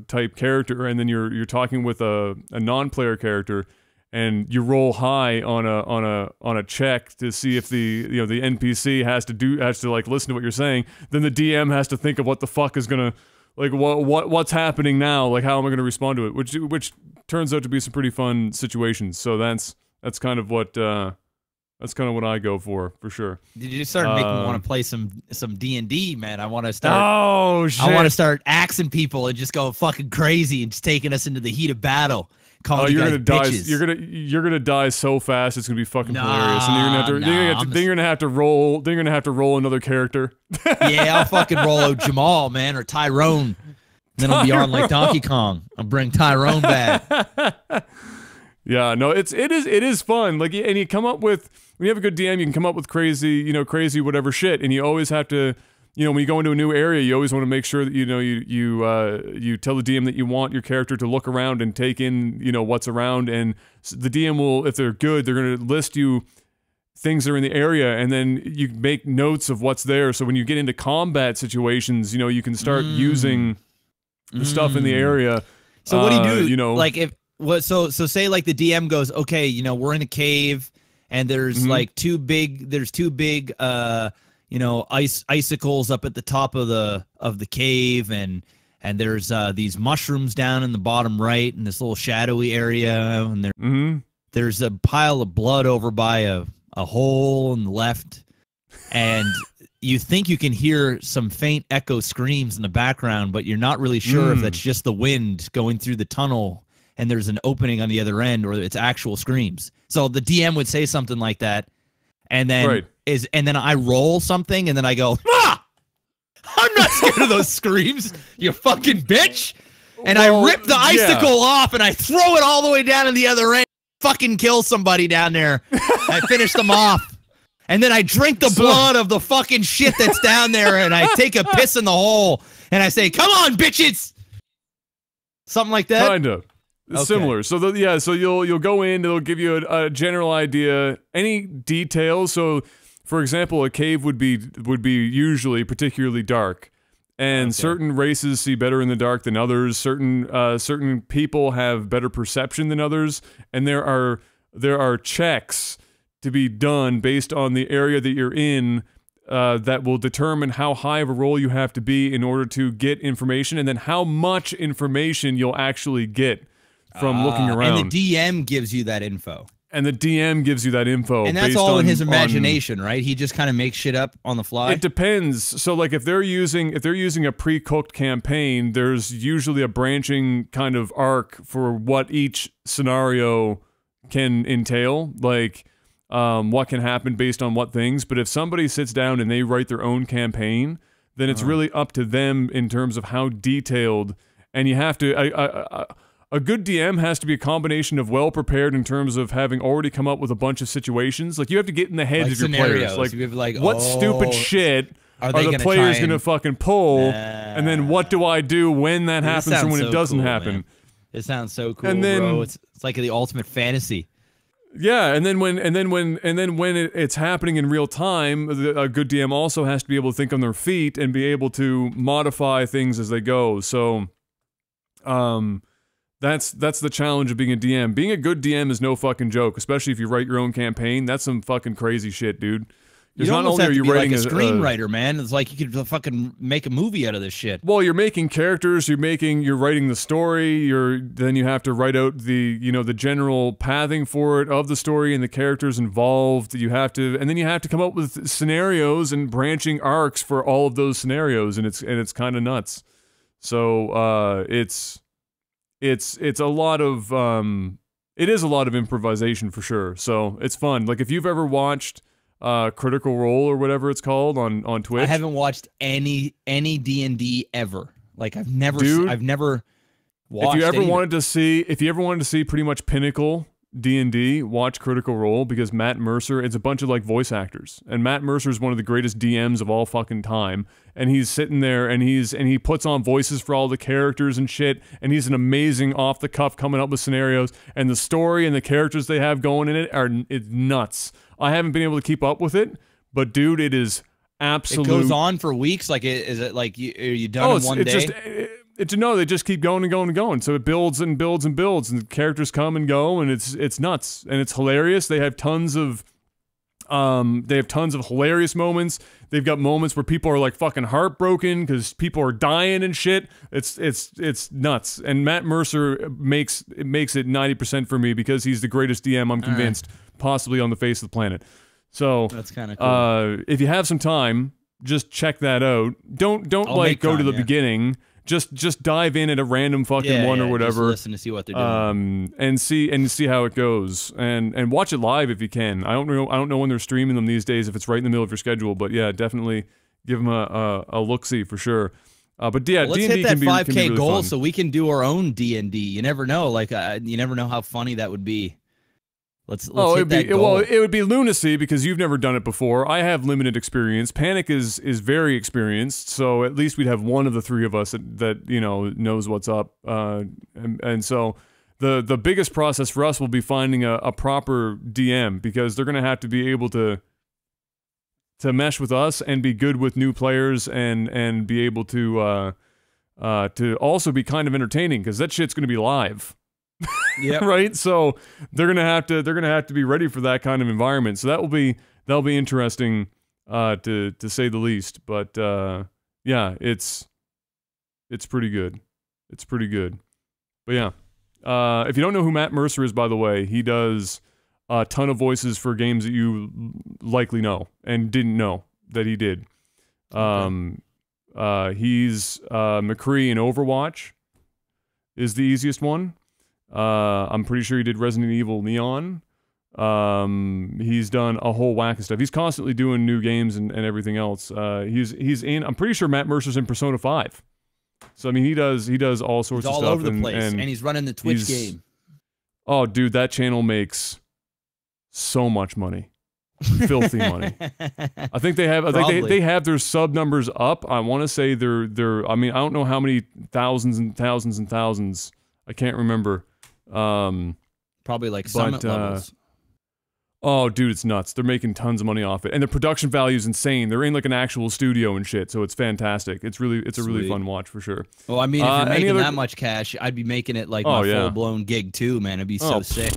type character, and then you're talking with a non-player character, and you roll high on a check to see if the the NPC has to like listen to what you're saying, then the DM has to think of what the fuck is gonna, like, what's happening now, like how am I gonna respond to it, which turns out to be some pretty fun situations. So that's kind of what I go for sure. Did you start making me want to play some D&D, man? I want to start. Oh shit! I want to start axing people and just go fucking crazy and just taking us into the heat of battle. You're gonna die. You're gonna die so fast. It's gonna be fucking hilarious. And you're gonna have to roll. Then you're gonna have to roll another character. Yeah, I'll fucking roll out Jamal, man, or Tyrone. Then I'll be on like Donkey Kong. I'll bring Tyrone back. Yeah, no, it is fun. Like, and you come up with, when you have a good DM, you can come up with crazy whatever shit, and you always have to, when you go into a new area, you always want to make sure that you tell the DM that you want your character to look around and take in what's around, and the DM will, if they're good, they're going to list you things that are in the area, and then you make notes of what's there. So when you get into combat situations, you can start using the stuff in the area. So what do you do? Like if so say like the DM goes, okay, we're in a cave, and there's like two big icicles up at the top of the cave, and there's these mushrooms down in the bottom right in this little shadowy area, and there's a pile of blood over by a hole in the left, and you think you can hear some faint echo screams in the background, but you're not really sure if that's just the wind going through the tunnel and there's an opening on the other end, or it's actual screams. So the DM would say something like that, and then then I roll something, and then I go, I'm not scared of those screams, you fucking bitch. And I rip the icicle off, and I throw it all the way down to the other end, fucking kill somebody down there. I finish them off. And then I drink the blood of the fucking shit that's down there, and I take a piss in the hole, and I say, come on, bitches! Something like that? Kind of. Okay. Similar. So so you'll go in, it'll give you a general idea. Any details? So, for example, a cave would be usually particularly dark, and certain races see better in the dark than others. Certain people have better perception than others, and there are checks to be done based on the area that you're in that will determine how high of a roll you have to be in order to get information, and then how much information you'll actually get from looking around. And the DM gives you that info. And the DM gives you that info. And that's all in his imagination, right? He just kind of makes shit up on the fly? It depends. So, like, if they're using a pre-cooked campaign, there's usually a branching kind of arc for what each scenario can entail. Like, what can happen based on what things. But if somebody sits down and they write their own campaign, then it's really up to them in terms of how detailed. And you have to... A good DM has to be a combination of well-prepared in terms of having already come up with a bunch of situations. Like, you have to get in the heads of your players. Like, what stupid shit are the players going to fucking pull? And then what do I do when that happens and when it doesn't happen? Man. It sounds so cool, bro. It's like the ultimate fantasy. Yeah, and then when it's happening in real time, a good DM also has to be able to think on their feet and be able to modify things as they go. So, that's the challenge of being a DM. Being a good DM is no fucking joke, especially if you write your own campaign. That's some fucking crazy shit, dude. You don't almost have to be like a screenwriter, man. It's like you could fucking make a movie out of this shit. Well, you're making characters, you're writing the story, then you have to write out the general pathing for it of the story and the characters involved. And then you have to come up with scenarios and branching arcs for all of those scenarios, and it's kind of nuts. So, it's a lot of it is a lot of improvisation for sure. So it's fun. Like, if you've ever watched Critical Role or whatever it's called on Twitch. I haven't watched any D&D ever. Like, I've never watched. If you ever wanted to see pretty much pinnacle D&D, watch Critical Role, because Matt Mercer, it's a bunch of like voice actors, and Matt Mercer is one of the greatest DMs of all fucking time, and he's sitting there and he puts on voices for all the characters and shit, and he's an amazing off the cuff coming up with scenarios, and the story and the characters they have going in it's nuts. I haven't been able to keep up with it, but dude, it is absolute. It goes on for weeks. Like, is it like are you done in one day? they just keep going and going and going. So it builds and builds and builds, and the characters come and go, and it's nuts and it's hilarious. They have tons of hilarious moments. They've got moments where people are like fucking heartbroken because people are dying and shit. It's nuts. And Matt Mercer makes it 90% for me because he's the greatest DM, I'm convinced, possibly on the face of the planet. So that's kind of cool. If you have some time, just check that out. Don't like go to the beginning. Just dive in at a random fucking one or whatever. Just listen to see what they're doing. And see how it goes. And watch it live if you can. I don't know when they're streaming them these days if it's right in the middle of your schedule, but yeah, definitely give them a look-see for sure. But yeah, let's D&D hit that 5K can be really goal fun. so we can do our own D&D. You never know, like you never know how funny that would be. Let's hit that goal. Well, it would be lunacy because you've never done it before. I have limited experience. Panic is very experienced, so at least we'd have one of the three of us that you know knows what's up. And so the biggest process for us will be finding a proper DM because they're going to have to be able to mesh with us and be good with new players and be able to also be kind of entertaining because that shit's going to be live. Yeah. Right. So they're gonna have to be ready for that kind of environment. So that'll be interesting to say the least. But yeah, it's pretty good. It's pretty good. But yeah, if you don't know who Matt Mercer is, by the way, he does a ton of voices for games that you likely know and didn't know that he did. Okay. He's McCree in Overwatch is the easiest one. I'm pretty sure he did Resident Evil Neon. He's done a whole whack of stuff. He's constantly doing new games and everything else. He's in. I'm pretty sure Matt Mercer's in Persona 5. So I mean, he does all sorts of stuff. All over the place, and he's running the Twitch game. Oh, dude, that channel makes so much money, filthy money. I think they have. I think they have their sub numbers up. I want to say they're. I mean, I don't know how many thousands and thousands and thousands. I can't remember. Probably like summit levels. Oh, dude, it's nuts. They're making tons of money off it, and the production value is insane. They're in like an actual studio and shit, so it's fantastic. It's a really fun watch for sure. Well, I mean, if you're making that much cash, I'd be making it like my full-blown gig too, man. It'd be so sick.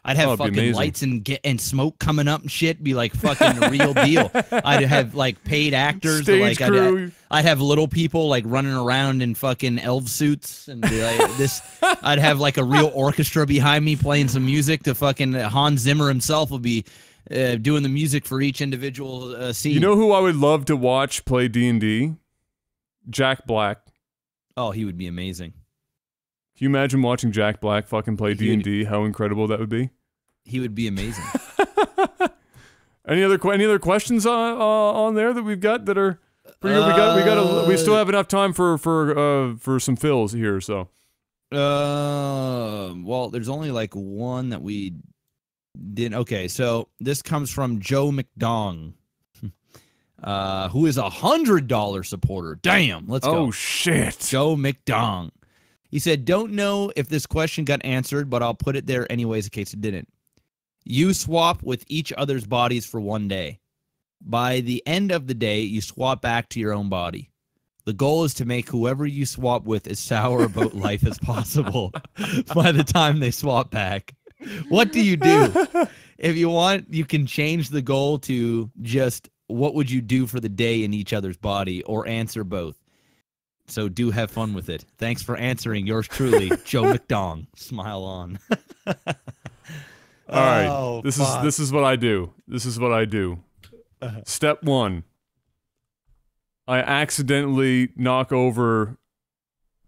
I'd have fucking lights and smoke coming up and shit. Be like fucking a real deal. I'd have like paid actors. Stage crew. I'd have little people like running around in fucking elf suits and be like this. I'd have like a real orchestra behind me playing some music. To fucking Hans Zimmer himself would be doing the music for each individual scene. You know who I would love to watch play D&D? Jack Black. Oh, he would be amazing. Can you imagine watching Jack Black fucking play D&D? How incredible that would be. He would be amazing. Any other questions on there that we've got that are pretty good? We still have enough time for some fills here. So. Well, there's only like one that we didn't. Okay, so this comes from Joe McDong, who is $100 supporter. Damn, let's go. Oh shit, Joe McDong. He said, "Don't know if this question got answered, but I'll put it there anyways in case it didn't. You swap with each other's bodies for one day. By the end of the day, you swap back to your own body. The goal is to make whoever you swap with as sour about life as possible by the time they swap back. What do you do? If you want, you can change the goal to just what would you do for the day in each other's body, or answer both. So do have fun with it. Thanks for answering. Yours truly, Joe McDong. Smile on." All right. This is what I do. This is what I do. Step 1. I accidentally knock over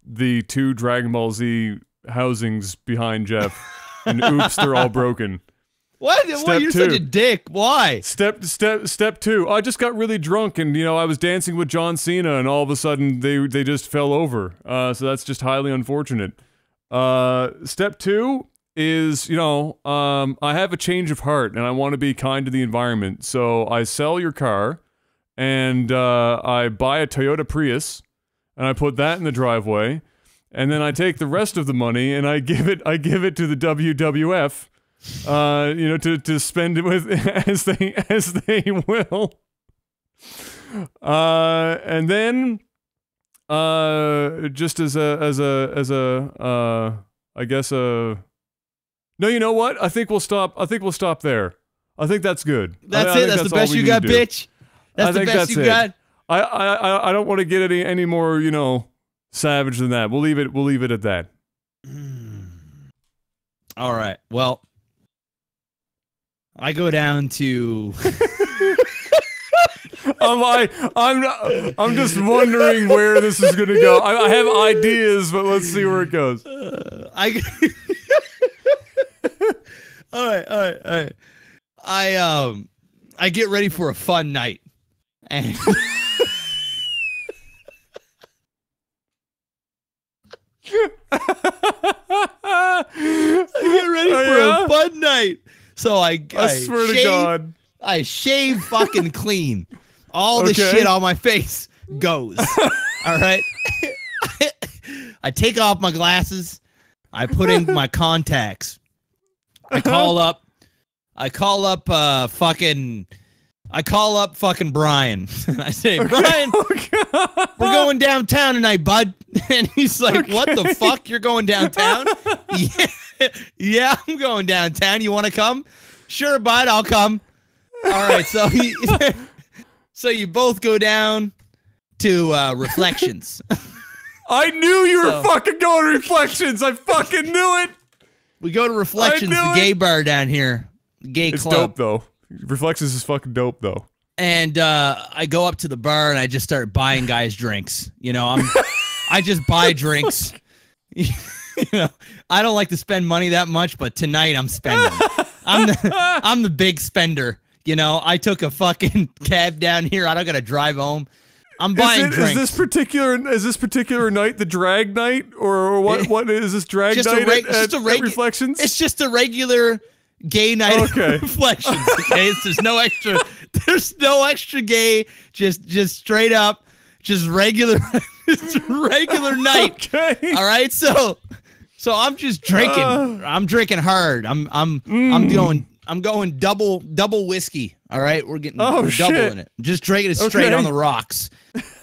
the 2 Dragon Ball Z housings behind Jeff, and oops, they're all broken. What? You're such a dick. Why? Step 2. I just got really drunk, and I was dancing with John Cena, and all of a sudden they just fell over. So that's just highly unfortunate. Step 2 is I have a change of heart, and I want to be kind to the environment. So I sell your car, and I buy a Toyota Prius, and I put that in the driveway, and then I take the rest of the money and I give it to the WWF. To spend it with as they will. And then Just as a I guess no, you know what? I think we'll stop there. I think that's good. That's it. That's the best you got, bitch. That's the best you got. I don't want to get any more, you know, savage than that. We'll leave it at that. All right. Well, I go down to I'm just wondering where this is gonna go. I have ideas, but let's see where it goes. All right. I get ready for a fun night, and I get ready for a fun night. So I swear to God, I shave fucking clean. All the shit on my face goes. All right. I take off my glasses. I put in my contacts. I call up fucking Brian. I say, Brian, we're going downtown tonight, bud. And he's like, what the fuck? You're going downtown? Yeah, I'm going downtown. You want to come? Sure, bud, I'll come. All right, so so you both go down to Reflections. I knew you were fucking going to Reflections. I fucking knew it. We go to Reflections, the gay bar down here. Gay club. It's dope, though. Reflections is fucking dope, though. And I go up to the bar and I just start buying guys drinks. You know, I just buy drinks. You know, I don't like to spend money that much, but tonight I'm spending. I'm the big spender. You know, I took a fucking cab down here. I don't gotta drive home. I'm buying drinks. Is this particular night the drag night, or what? What is this drag night at Reflections? It's just a regular gay night at Reflections. Okay, there's no extra gay. Just straight up, just regular, regular night. Okay. All right, so I'm just drinking. I'm drinking hard. I'm going double whiskey. All right, we're getting doubling it. Just drinking it straight on the rocks.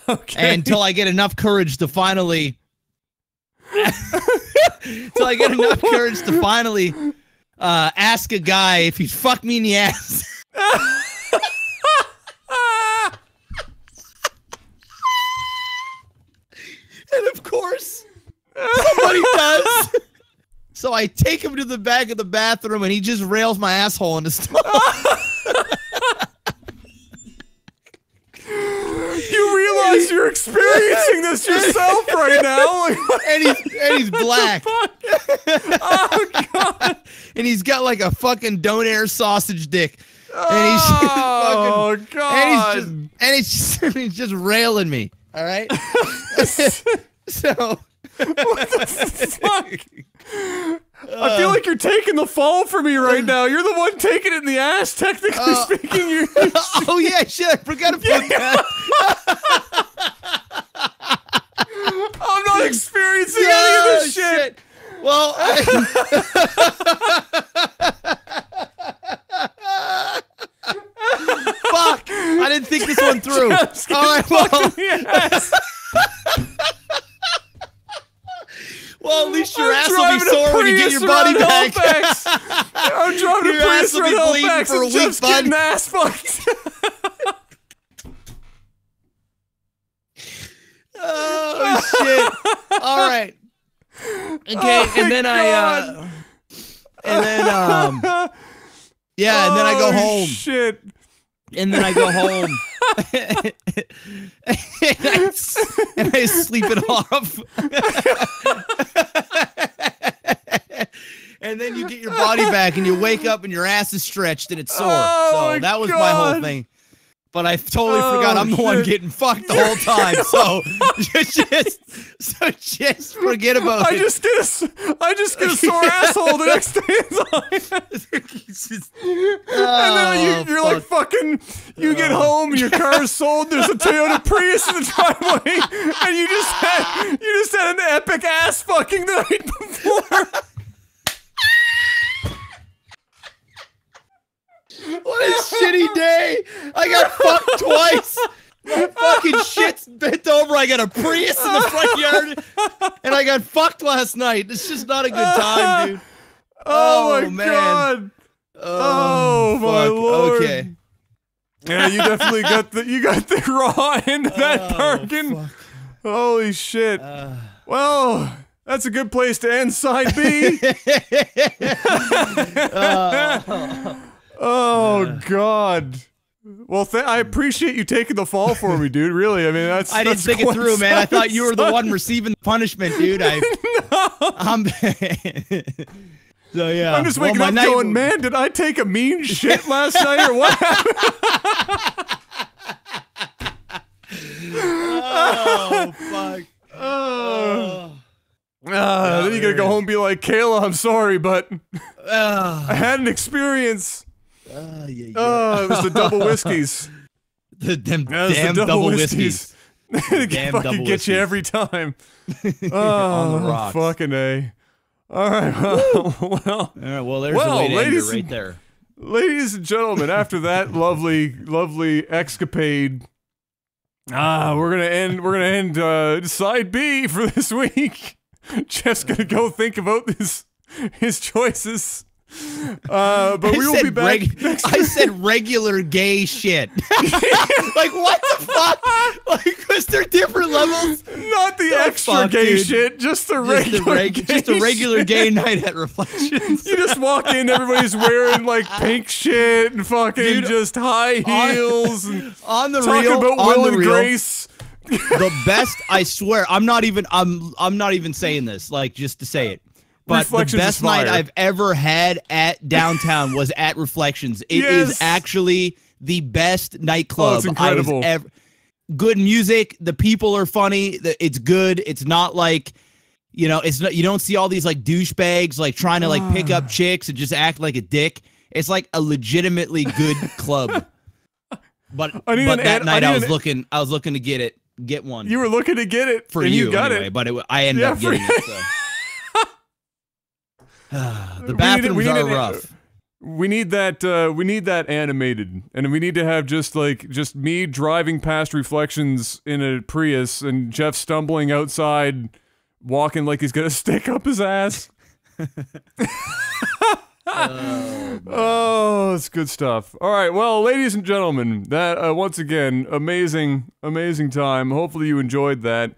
Okay. Until I get enough courage to finally ask a guy if he'd fuck me in the ass. And of course, somebody does. So I take him to the back of the bathroom and he just rails my asshole in the stall. You realize you're experiencing this yourself right now, and he's black. Oh God! And he's got like a fucking donair sausage dick. And he's God! And he's just railing me. All right. So what the fuck? I feel like you're taking the fall for me right now. You're the one taking it in the ass, technically speaking. Oh yeah, shit! I forgot about that. I'm not experiencing any of this shit. Well, fuck! I didn't think this one through. All right, well, at least your ass will be sore when you get your body back. I'm driving a Prius around Halifax and just getting ass fucked. Oh, shit. All right. Okay, and then and then I go home. Shit. And then I go home. and I sleep it off. And then you get your body back and you wake up and your ass is stretched and it's sore. So that was my whole thing. But I totally forgot I'm the one getting fucked the whole time. So just forget about it. I just get a sore asshole the next day. And then you're like fucking. You get home, your car is sold. There's a Toyota Prius in the driveway, and you just had an epic ass fucking the night before. What a shitty day! I got fucked twice. My fucking shit's bent over. I got a Prius in the front yard, and I got fucked last night. It's just not a good time, dude. Oh my God. Oh my Lord. Okay. Yeah, you definitely got the raw end of that bargain. Fuck. Holy shit. Well, that's a good place to end side B. Oh God. Well, I appreciate you taking the fall for me, dude. Really, I mean, I didn't think it through, man. I thought you were the one receiving the punishment, dude. I'm so yeah. I'm just waking up going, man, did I take a mean shit last night or what happened? Oh fuck. Then you gotta go home and be like, Kayla, I'm sorry, but I had an experience. It was the double whiskeys. Damn double whiskeys. Damn fucking get you every time. On the rocks. Fucking A. All right, well, there's the way to end it right there. Ladies and gentlemen, after that lovely escapade, we're gonna end side B for this week. Jeff's gonna go think about his choices. But we will be back. I said regular gay shit. Like what the fuck? Like was there different levels? Not the extra gay shit, just the regular just a regular gay night at Reflections. You just walk in, everybody's wearing like pink shit and fucking just high heels and on the talking real, about Will and Grace. The best, I swear, I'm not even saying this, like just to say it. But the best night I've ever had at downtown was at Reflections. It is actually the best nightclub it's incredible. I was ever. Good music. The people are funny. It's good. It's not like, it's not. You don't see all these like douchebags like trying to like pick up chicks and just act like a dick. It's like a legitimately good club. But that night I was looking to get one. You were looking to get it for and you got anyway, it. but I ended up getting it. So. The bathrooms are rough. We need that animated, and we need to have just me driving past Reflections in a Prius and Jeff stumbling outside, walking like he's gonna stick up his ass. Oh, it's good stuff. All right, well, ladies and gentlemen, that once again, amazing time. Hopefully you enjoyed that.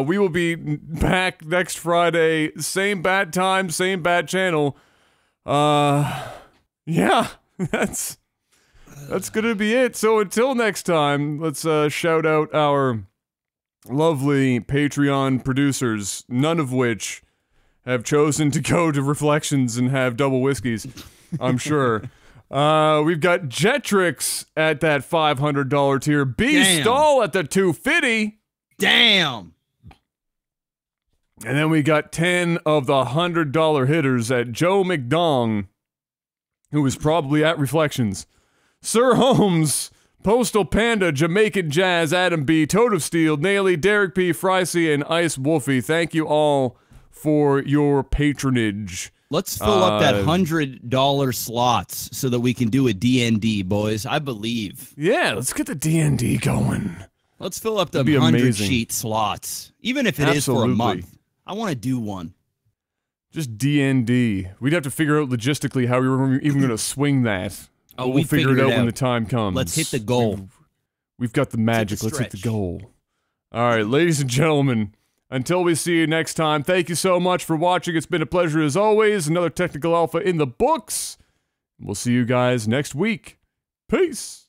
We will be back next Friday, same bat time, same bat channel. Yeah, that's gonna be it. So until next time, let's shout out our lovely Patreon producers, none of which have chosen to go to Reflections and have double whiskeys, I'm sure. We've got Jetrix at that $500 tier, B Stall at the $250. Damn. And then we got 10 of the $100 hitters at Joe McDong, who was probably at Reflections. Sir Holmes, Postal Panda, Jamaican Jazz, Adam B, Toad of Steel, Naily, Derek P, Fricey, and Ice Wolfie. Thank you all for your patronage. Let's fill up that $100 slots so that we can do a D&D, boys. I believe. Yeah, let's get the D&D going. Let's fill up the 100-sheet slots, even if it is for a month. I want to do one. Just D&D. We'd have to figure out logistically how we were even going to swing that. Oh, we'll figure it out when the time comes. Let's hit the goal. We've got the magic. Let's hit the goal. All right, ladies and gentlemen, until we see you next time, thank you so much for watching. It's been a pleasure as always. Another Technical Alpha in the books. We'll see you guys next week. Peace.